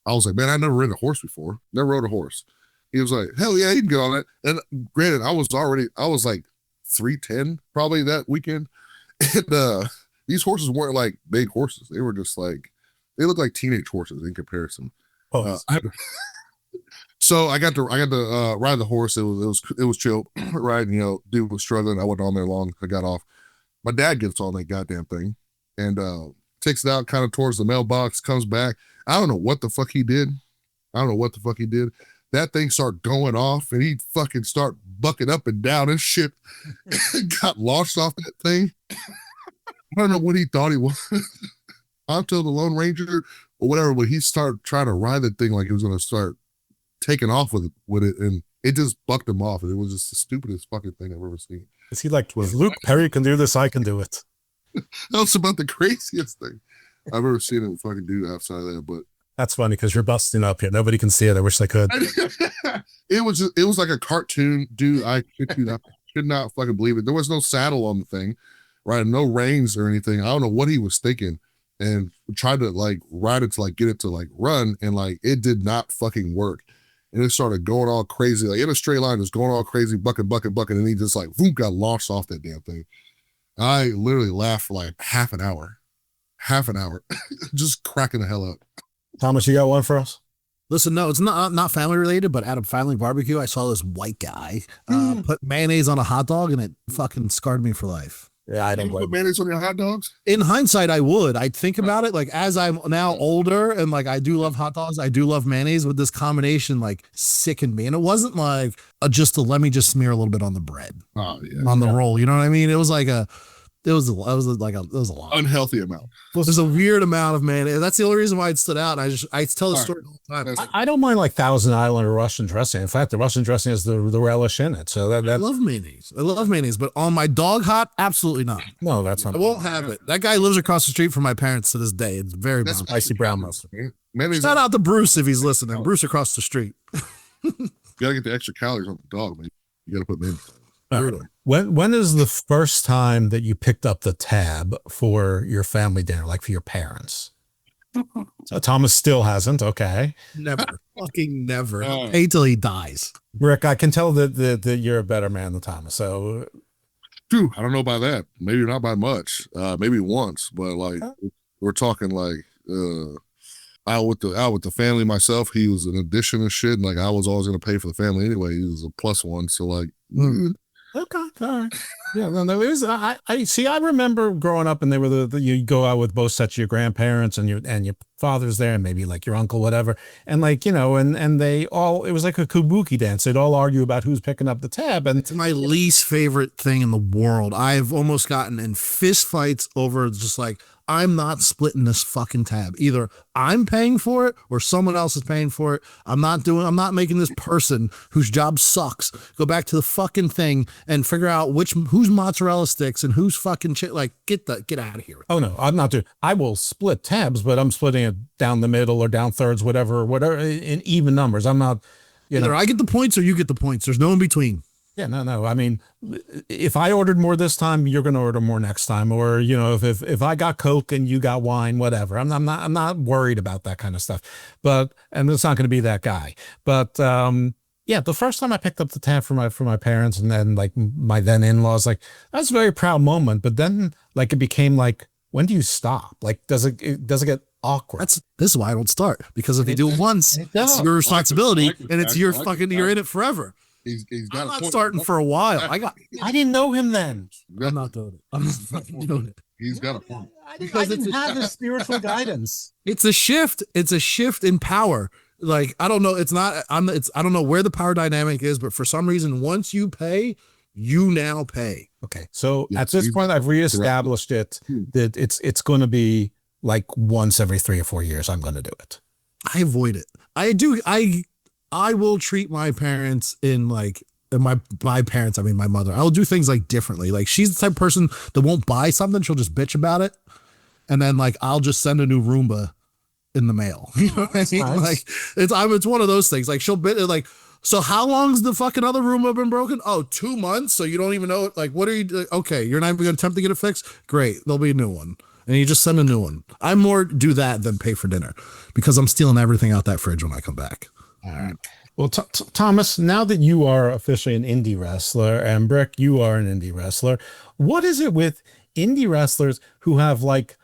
I was like, man, I never ridden a horse before. Never rode a horse. He was like, hell yeah, you can get on that. And granted, I was like 310 probably that weekend. And these horses weren't like big horses. They were just like, they looked like teenage horses in comparison. So I got to ride the horse. It was chill, right? Dude was struggling. I wasn't on there long. I got off. My dad gets on that goddamn thing and takes it out kind of towards the mailbox, comes back. I don't know what the fuck he did. That thing started going off and he fucking start bucking up and down and shit. Got launched off that thing. I don't know what he thought he was. Until the Lone Ranger or whatever, but he started trying to ride the thing like he was going to start taking off with it, and it just bucked him off, and it was just the stupidest fucking thing I've ever seen. Is he like, if Luke Perry can do this, I can do it? That was about the craziest thing. I've ever seen a fucking dude outside of there, but That's funny because you're busting up here. Nobody can see it. I wish they could. it was like a cartoon, dude. I could not fucking believe it. There was no saddle on the thing, right? No reins or anything. I don't know what he was thinking, and tried to like ride it to like get it to like run, and like it did not fucking work. And it started going all crazy, like in a straight line, just going all crazy, bucking, and he just like boom, got launched off that damn thing. I literally laughed for like half an hour, just cracking the hell up. Thomas, you got one for us? Listen, no, it's not family related, but at a family barbecue, I saw this white guy put mayonnaise on a hot dog, and it fucking scarred me for life. Yeah, I don't You put mayonnaise on your hot dogs? In hindsight, I would. I'd think about it, like as I'm now older and like I do love hot dogs, I do love mayonnaise, but this combination like sickened me. And it wasn't like let me just smear a little bit on the bread, on the roll. You know what I mean? It was like it was a lot. Unhealthy amount. There's a weird amount of mayonnaise. That's the only reason why it stood out. And I tell the story all the time. I don't mind like Thousand Island or Russian dressing. In fact, the Russian dressing has the relish in it. So I love mayonnaise. I love mayonnaise, but on my dog hot, absolutely not. No, that's not. I won't have it. That guy lives across the street from my parents to this day. It's very bad. Spicy brown mustard. Mayonnaise. Shout out to Bruce if he's listening. Bruce across the street. You gotta get the extra calories on the dog, man. You gotta put mayonnaise. When is the first time that you picked up the tab for your family dinner, like for your parents? So Thomas still hasn't. Okay. Never. Fucking never. Pay till he dies. Rick, I can tell that you're a better man than Thomas. So, dude, I don't know about that. Maybe not by much. Maybe once, but like we're talking like out with the family myself. He was an addition of shit, and like I was always gonna pay for the family anyway. He was a plus one, so like. Okay, all right. Yeah, no, there is. I see. I remember growing up, and they were you go out with both sets of your grandparents and your father's there, and maybe like your uncle, whatever, and like and they all. It was like a kabuki dance. They'd all argue about who's picking up the tab, and it's my least favorite thing in the world. I've almost gotten in fist fights over just like. I'm not splitting this fucking tab. Either I'm paying for it or someone else is paying for it. I'm not making this person whose job sucks go back to the fucking thing and figure out who's mozzarella sticks and who's fucking shit. Like, get out of here. Oh no, I'm not doing. I will split tabs, but I'm splitting it down the middle or down thirds, whatever, in even numbers. I'm not. Either I get the points or you get the points. There's no in between. Yeah, no. I mean, if I ordered more this time, you're going to order more next time. Or, if I got Coke and you got wine, whatever. I'm not worried about that kind of stuff. And it's not going to be that guy. But, yeah, the first time I picked up the tab for my parents and then like my then in-laws, like that's a very proud moment. But then like it became like, when do you stop? Like, does it get awkward? This is why I don't start, because if they do it once, it's your responsibility and it's your fucking, you're in it forever. He's got I'm not starting for a while. I didn't know him then. I'm not doing it. I'm not fucking doing it. He's got a point. Because I didn't have the spiritual guidance. It's a shift. It's a shift in power. Like, I don't know. I don't know where the power dynamic is, but for some reason, once you pay, you now pay. Okay. So at this point, I've reestablished it that it's going to be like once every 3 or 4 years. I'm going to do it. I avoid it. I will treat my parents my parents, I mean, my mother, I'll do things like differently. Like she's the type of person that won't buy something. She'll just bitch about it. And then like, I'll just send a new Roomba in the mail. You know what I mean? Nice. Like it's one of those things. Like she'll bit like, so how long's the fucking other Roomba been broken? Oh, 2 months. So you don't even know it. Like, what are you, okay. You're not even going to attempt to get it fixed. Great. There'll be a new one. And you just send a new one. I more do that than pay for dinner because I'm stealing everything out that fridge when I come back. All right. Well, Thomas, now that you are officially an indie wrestler and Brick, you are an indie wrestler, what is it with indie wrestlers who have like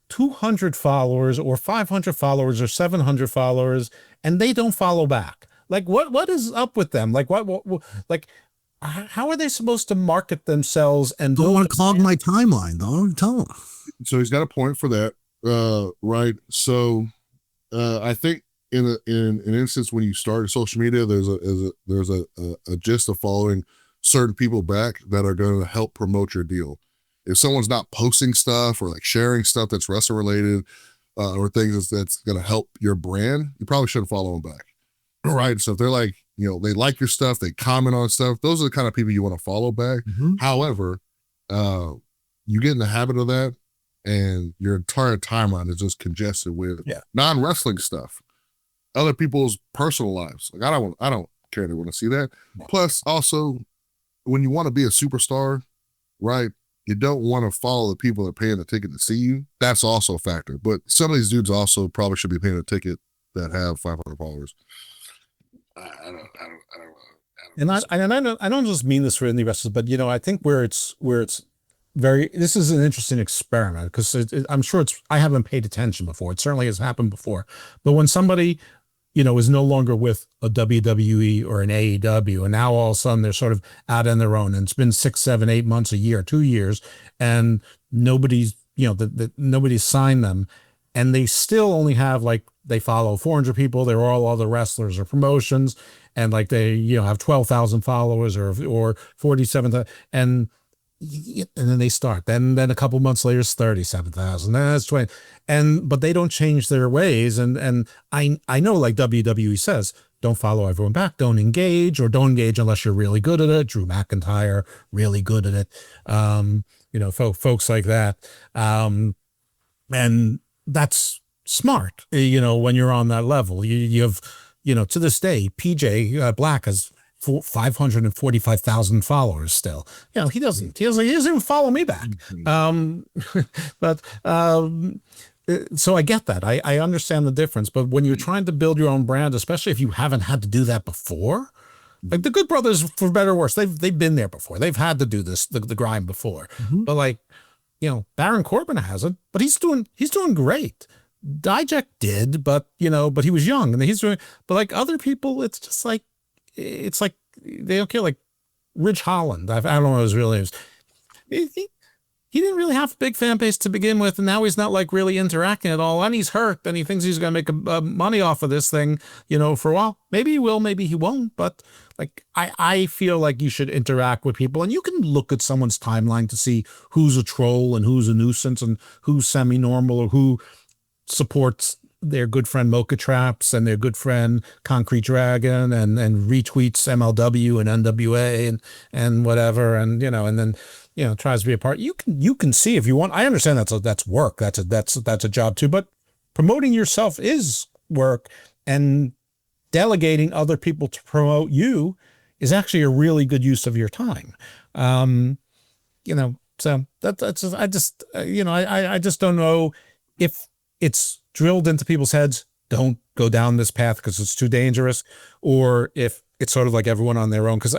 200 followers or 500 followers or 700 followers and they don't follow back? Like what is up with them? Like like how are they supposed to market themselves and don't want to clog my timeline, though? Tell them. So he's got a point for that. Right. So I think in an instance when you start social media, there's a gist of following certain people back that are going to help promote your deal. If someone's not posting stuff or like sharing stuff that's wrestling related or things that's going to help your brand, you probably shouldn't follow them back. Right. So if they're like, they like your stuff, they comment on stuff, those are the kind of people you want to follow back. Mm-hmm. However, you get in the habit of that and your entire timeline is just congested with Yeah. non-wrestling stuff, other people's personal lives. Like I don't care to want to see that. Plus, also, when you want to be a superstar, right? You don't want to follow the people that are paying the ticket to see you. That's also a factor. But some of these dudes also probably should be paying a ticket that have 500 followers. I don't. And I don't just mean this for indie wrestlers, but I think where it's very, this is an interesting experiment because I'm sure I haven't paid attention before. It certainly has happened before, but when somebody, is no longer with a WWE or an AEW, and now all of a sudden they're sort of out on their own, and it's been 6, 7, 8 months, a year, 2 years, and nobody's, nobody's signed them, and they still only have they follow 400 people. They're all other wrestlers or promotions, and they have 12,000 followers or 47,000, and then they start. Then a couple months later, it's 37,000. Then it's 20, but they don't change their ways. And I know, like WWE says, don't follow everyone back, don't engage, or don't engage unless you're really good at it. Drew McIntyre, really good at it. Folks like that, and that's smart. When you're on that level, you have, to this day, PJ Black has 545,000 followers still. He doesn't even follow me back. But so I get that. I understand the difference. But when you're trying to build your own brand, especially if you haven't had to do that before, like the Good Brothers, for better or worse, they've been there before. They've had to do this, the grind before. But Baron Corbin hasn't, but he's doing great. Dijak did, but but he was young, and he's doing. But other people, it's just it's like they don't care. Like Ridge Holland, I don't know his real name. He didn't really have a big fan base to begin with, and now he's not really interacting at all, and he's hurt, and he thinks he's going to make money off of this thing, for a while. Maybe he will, maybe he won't, but I feel like you should interact with people, and you can look at someone's timeline to see who's a troll and who's a nuisance and who's semi-normal or who supports their good friend Mocha Traps and their good friend Concrete Dragon and retweets MLW and NWA and whatever, and and then tries to be a part. You can see if you want. I understand that's work. That's a job too. But promoting yourself is work, and delegating other people to promote you is actually a really good use of your time. So that's I just don't know if it's drilled into people's heads, don't go down this path because it's too dangerous, or if it's sort of like everyone on their own. Because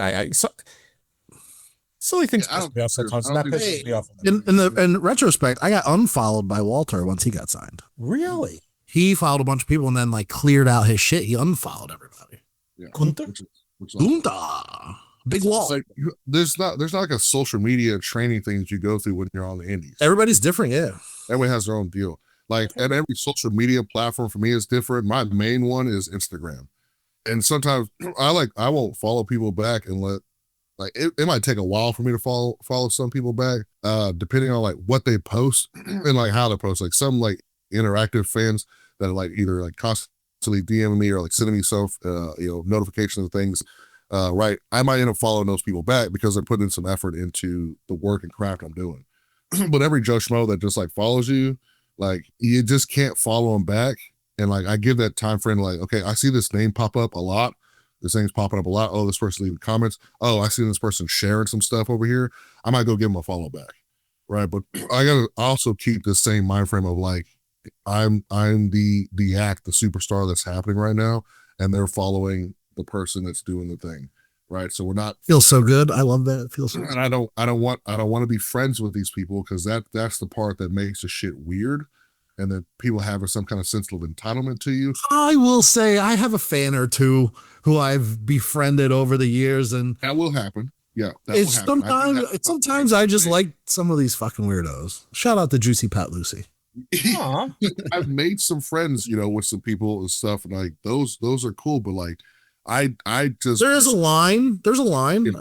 silly things piss me off sometimes. That pisses me off. In retrospect, I got unfollowed by Walter once he got signed. Really? He followed a bunch of people and then cleared out his shit. He unfollowed everybody. Yeah. Gunther? Big wall. There's not like a social media training thing that you go through when you're on the indies. Everybody's different, yeah. Everyone has their own deal. And every social media platform for me is different. My main one is Instagram. And sometimes I won't follow people back and it might take a while for me to follow some people back, depending on what they post and how they post. Some interactive fans that are either constantly DMing me or sending me notifications of things. Right. I might end up following those people back because they're putting some effort into the work and craft I'm doing. But every Joe Schmo that just follows you, you just can't follow them back. And I give that time frame, okay, I see this name pop up a lot. This thing's popping up a lot. Oh, this person leaving comments. Oh, I see this person sharing some stuff over here. I might go give them a follow back. Right. But I gotta also keep the same mind frame of I'm the act, the superstar that's happening right now, and they're following the person that's doing the thing. Right. So we're not feels so good. I love that. It feels so good. And I don't want to be friends with these people because that's the part that makes the shit weird. And then people having some kind of sense of entitlement to you. I will say I have a fan or two who I've befriended over the years, and that will happen. Yeah, sometimes I just like some of these fucking weirdos. Shout out to Juicy Pat Lucy. I've made some friends, with some people and stuff, and those are cool. But I just there is a line. There's a line. And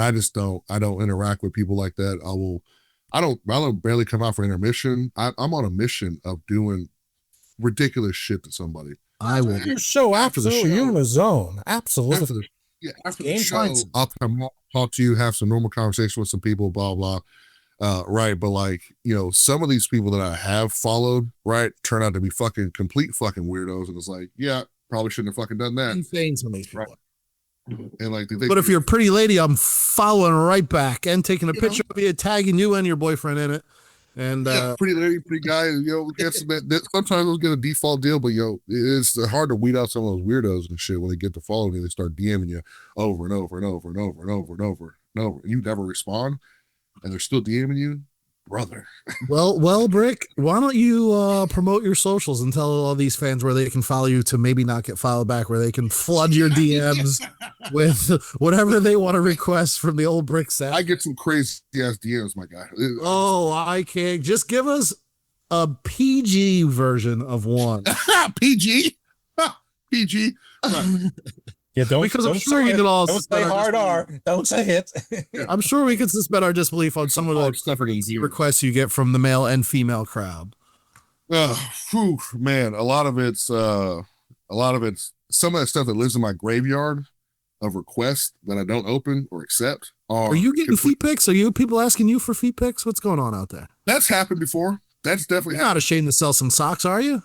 I just don't interact with people like that. I don't barely come out for intermission. I'm on a mission of doing ridiculous shit to somebody. I will. Your show after the show. You're in the zone. Absolutely. After the show, I'll come talk to you, have some normal conversation with some people, blah, blah. Right. But like, some of these people that I have followed, right, turn out to be complete fucking weirdos. And it's like, yeah, probably shouldn't have fucking done that. Insane to me. Right. And like, but if you're a pretty lady, I'm following right back and taking a picture of you, tagging you and your boyfriend in it. And pretty lady, pretty guy, sometimes they'll get a default deal, but it's hard to weed out some of those weirdos and shit when they get to following you. They start DMing you over and over and over and over and over and over and over, and you never respond, and they're still DMing you, brother. Well, Brick, why don't you promote your socials and tell all these fans where they can follow you to maybe not get followed back, where they can flood your DMs with whatever they want to request from the old Brick set. I get some crazy ass DMs, my guy. Oh, I can't. Just give us a PG version of one. PG? PG? Yeah, don't say hard R. Don't say it. I'm sure we can suspend our disbelief on some of the requests you get from the male and female crowd. Man, a lot of it's some of that stuff that lives in my graveyard of requests that I don't open or accept. Are you getting feet pics? Are you people asking you for feet pics? What's going on out there? That's happened before. That's definitely You're not ashamed to sell some socks, are you?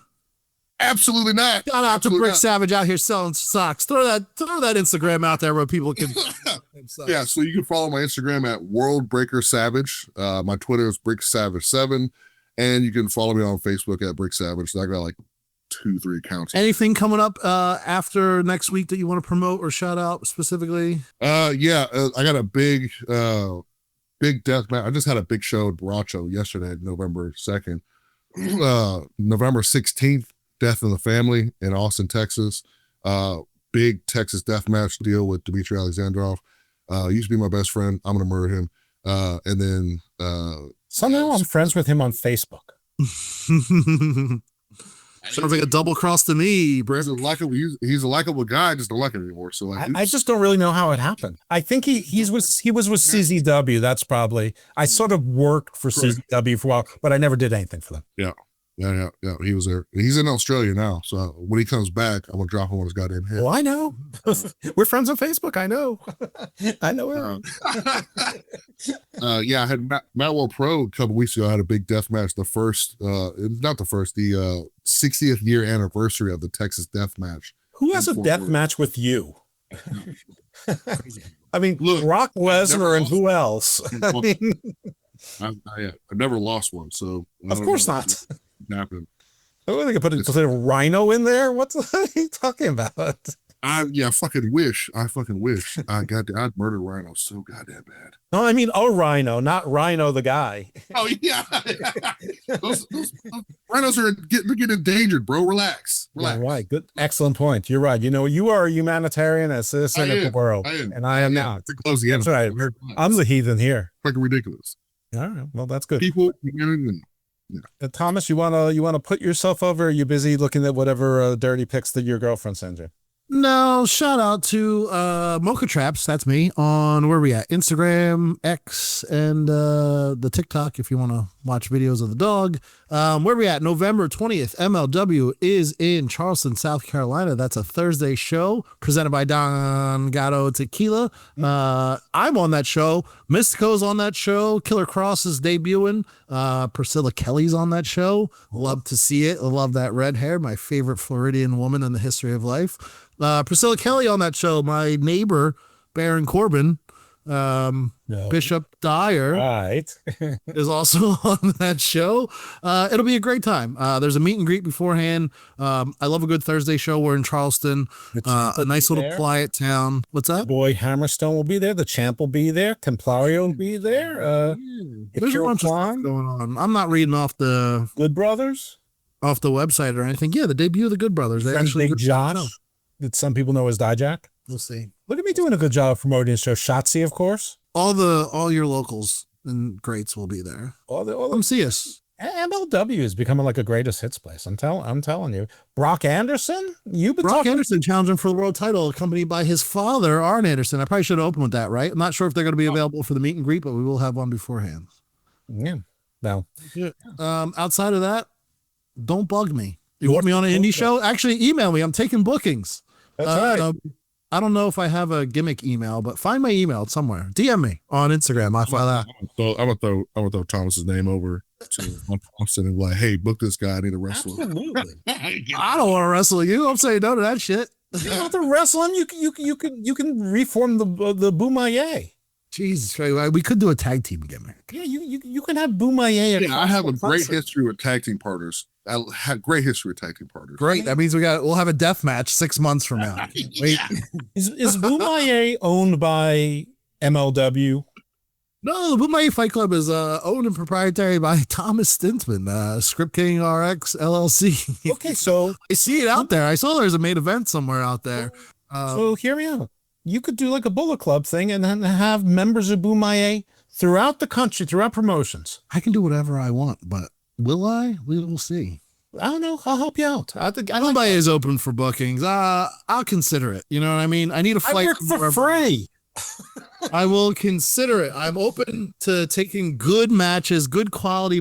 Absolutely not. Shout out to Brick Savage out here selling socks. Throw that Instagram out there where people can. Yeah, so you can follow my Instagram at World Breaker Savage. My Twitter is Brick Savage 7, and you can follow me on Facebook at Brick Savage. I got like 2-3 accounts. Anything coming up after next week that you want to promote or shout out specifically? I got a big death match. I just had a big show at Baracho yesterday, November 2nd. November 16th. Death in the Family in Austin, Texas. Big Texas death match deal with Dmitry Alexandrov. Used to be my best friend. I'm gonna murder him. And then somehow I'm friends with him on Facebook. Sounds like a double cross to me, bro. He's a likable guy. I just don't like it anymore. So like, I just don't really know how it happened. I think he was with CZW. That's probably. I sort of worked for CZW for a while, but I never did anything for them. Yeah. He was there. He's in Australia now. So when he comes back, I'm gonna drop him on his goddamn head. Well, I know. We're friends on Facebook. I know. I know him. I had Matt World Pro a couple weeks ago. I had a big death match. The 60th year anniversary of the Texas death match. Who has a death match with you? I mean, look, Brock Lesnar and who else? I've never lost one, so of course not. Happened. Oh, they could put a rhino in there. What are you talking about? I fucking wish. I'd murder Rhino so goddamn bad. No, I mean a rhino, not Rhino the guy. Oh yeah, those rhinos are getting endangered, bro. Relax. Yeah, right. Good, excellent point. You're right. You are a humanitarian, a citizen of the world, and I am not. To close the end. That's right. I'm the heathen here. Fucking ridiculous. All right. Well, that's good. People. Thomas, you wanna put yourself over? Or are you busy looking at whatever dirty pics that your girlfriend sends you? No, shout out to Mocha Traps, that's me, on where we at? Instagram, X, and the TikTok if you want to watch videos of the dog. Where we at? November 20th, MLW is in Charleston, South Carolina. That's a Thursday show presented by Don Gato Tequila. I'm on that show. Mystico's on that show. Killer Cross is debuting. Priscilla Kelly's on that show. Love to see it. I love that red hair. My favorite Floridian woman in the history of life. Priscilla Kelly on that show. My neighbor, Baron Corbin, Bishop Dyer, right, is also on that show. It'll be a great time. There's a meet and greet beforehand. I love a good Thursday show. We're in Charleston, a nice little quiet town. What's that? Boy Hammerstone will be there. The Champ will be there. Templario will be there. There's a bunch of stuff going on. I'm not reading off the Good Brothers off the website or anything. Yeah, the debut of the Good Brothers. They actually Big Josh, that some people know as Dijak. We'll see. Look at me doing a good job of promoting the show. Shotzi, of course. All your locals and greats will be there. Come see us. MLW is becoming like a greatest hits place. I'm telling you. Brock Anderson, Anderson challenging for the world title, accompanied by his father, Arn Anderson. I probably should have opened with that, right? I'm not sure if they're going to be available for the meet and greet, but we will have one beforehand. Yeah. No. Outside of that, don't bug me. You want me on an indie show? Actually, email me. I'm taking bookings. That's right. I don't know if I have a gimmick email, but find my email somewhere. DM me on Instagram. I file that. I'm gonna throw Thomas's name over to Thompson and be like, hey, book this guy. I need a wrestler. Absolutely. I don't want to wrestle you. I'm saying no to that shit. You don't have to wrestle him. You can reform the Bomaye. Jesus, we could do a tag team gimmick. Yeah, you can have Bomaye. Yeah, I have a great history with tag team partners. I had great history with tag team partners. Great. That means we'll have a death match 6 months from now. Wait, is Bomaye owned by MLW? no, the Bomaye Fight Club is owned and proprietary by Thomas Stintsman, Script King RX LLC. Okay, so I see it out there. I saw there's a main event somewhere out there. So hear me out. You could do like a Bullet Club thing and then have members of Bomaye throughout the country, throughout promotions. I can do whatever I want, but will I? We will see. I don't know. I'll help you out. Bomaye is open for bookings. I'll consider it. You know what I mean? I need a flight. I work for free. I will consider it. I'm open to taking good matches, good quality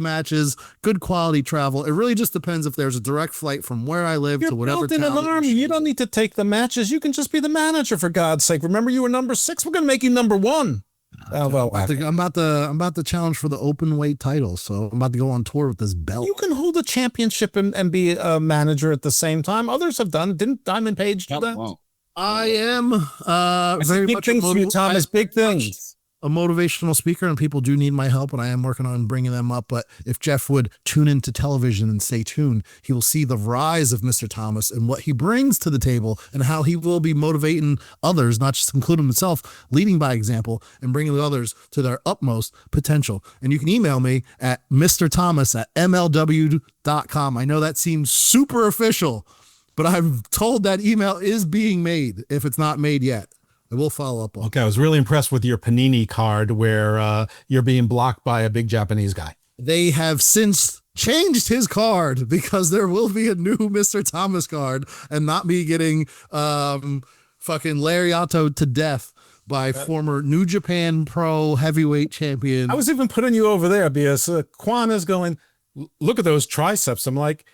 travel. It really just depends if there's a direct flight from where I live to whatever built in town. an army. You don't need to take the matches. You can just be the manager, for God's sake. Remember, you were number 6. We're going to make you number 1. I'm about to challenge for the open weight title, so I'm about to go on tour with this belt. You can hold a championship and be a manager at the same time. Others have done. Didn't Diamond Page do that? Wow. I am very big much things for you, Thomas. Big things. A motivational speaker, and people do need my help, and I am working on bringing them up. But if Jeff would tune into television and stay tuned, he will see the rise of Mr. Thomas and what he brings to the table and how he will be motivating others, not just including himself, leading by example and bringing the others to their utmost potential. And you can email me at mrthomas@mlw.com. I know that seems super official, but I'm told that email is being made if it's not made yet. I will follow up on. Okay, I was really impressed with your Panini card where you're being blocked by a big Japanese guy. They have since changed his card because there will be a new Mr. Thomas card and not me getting fucking lariatoed to death by former New Japan Pro Heavyweight Champion. I was even putting you over there because Quan is going, look at those triceps. I'm like,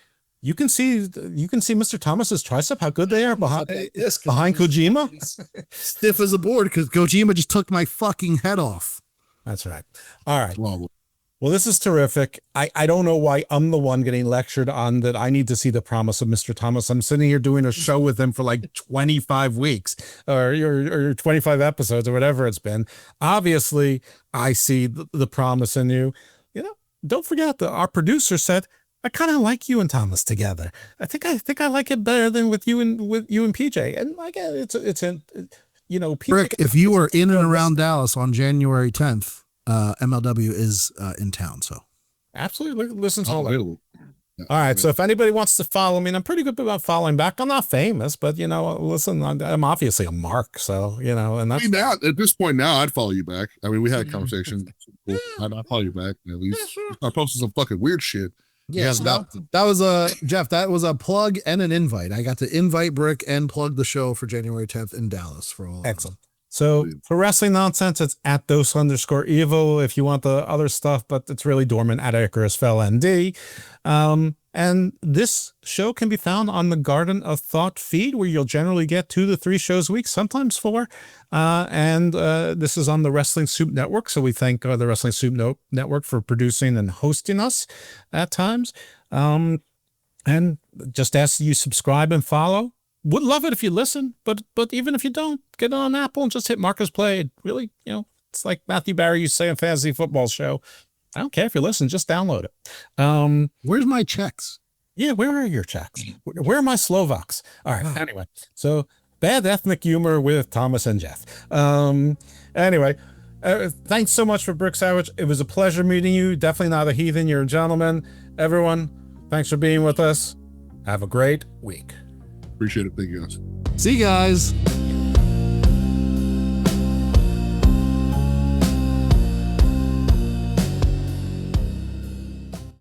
you can see Mr. Thomas's tricep, how good they are behind Kojima. Stiff as a board because Kojima just took my fucking head off. That's right. All right. Well, this is terrific. I don't know why I'm the one getting lectured on that. I need to see the promise of Mr. Thomas. I'm sitting here doing a show with him for like 25 weeks or 25 episodes or whatever it's been. Obviously, I see the promise in you. You know, don't forget that our producer said, I kind of like you and Thomas together. I think I like it better than with you and PJ. And like it's PJ, Rick, if you are in and around Dallas on January 10th, MLW is in town. So absolutely listen to all that. All right. So if anybody wants to follow me, and I'm pretty good about following back. I'm not famous, but listen, I'm obviously a mark. So, and that's now at this point now I'd follow you back. I mean, we had a conversation. I'd follow you back at least. I posted some fucking weird shit. Yes, that was Jeff. That was a plug and an invite. I got to invite Brick and plug the show for January 10th in Dallas for all. Excellent. So for Wrestling Nonsense, it's at @dose_evil if you want the other stuff, but it's really dormant at Icarus Fell ND. And this show can be found on the Garden of Thought feed, where you'll generally get 2 to 3 shows a week, sometimes 4. And this is on the Wrestling Soup Network. So we thank the Wrestling Soup Network for producing and hosting us at times. And just ask that you subscribe and follow. Would love it if you listen, but even if you don't, get it on Apple and just hit Marcus Play. It really, it's like Matthew Barry used to say on Fantasy Football Show. I don't care if you listen, just download it. Where's my checks? Yeah, where are your checks? Where are my Slovaks? All right, anyway. So, bad ethnic humor with Thomas and Jeff. Anyway, thanks so much for Brick Savage. It was a pleasure meeting you. Definitely not a heathen. You're a gentleman. Everyone, thanks for being with us. Have a great week. Appreciate it. Thank you guys. See you guys.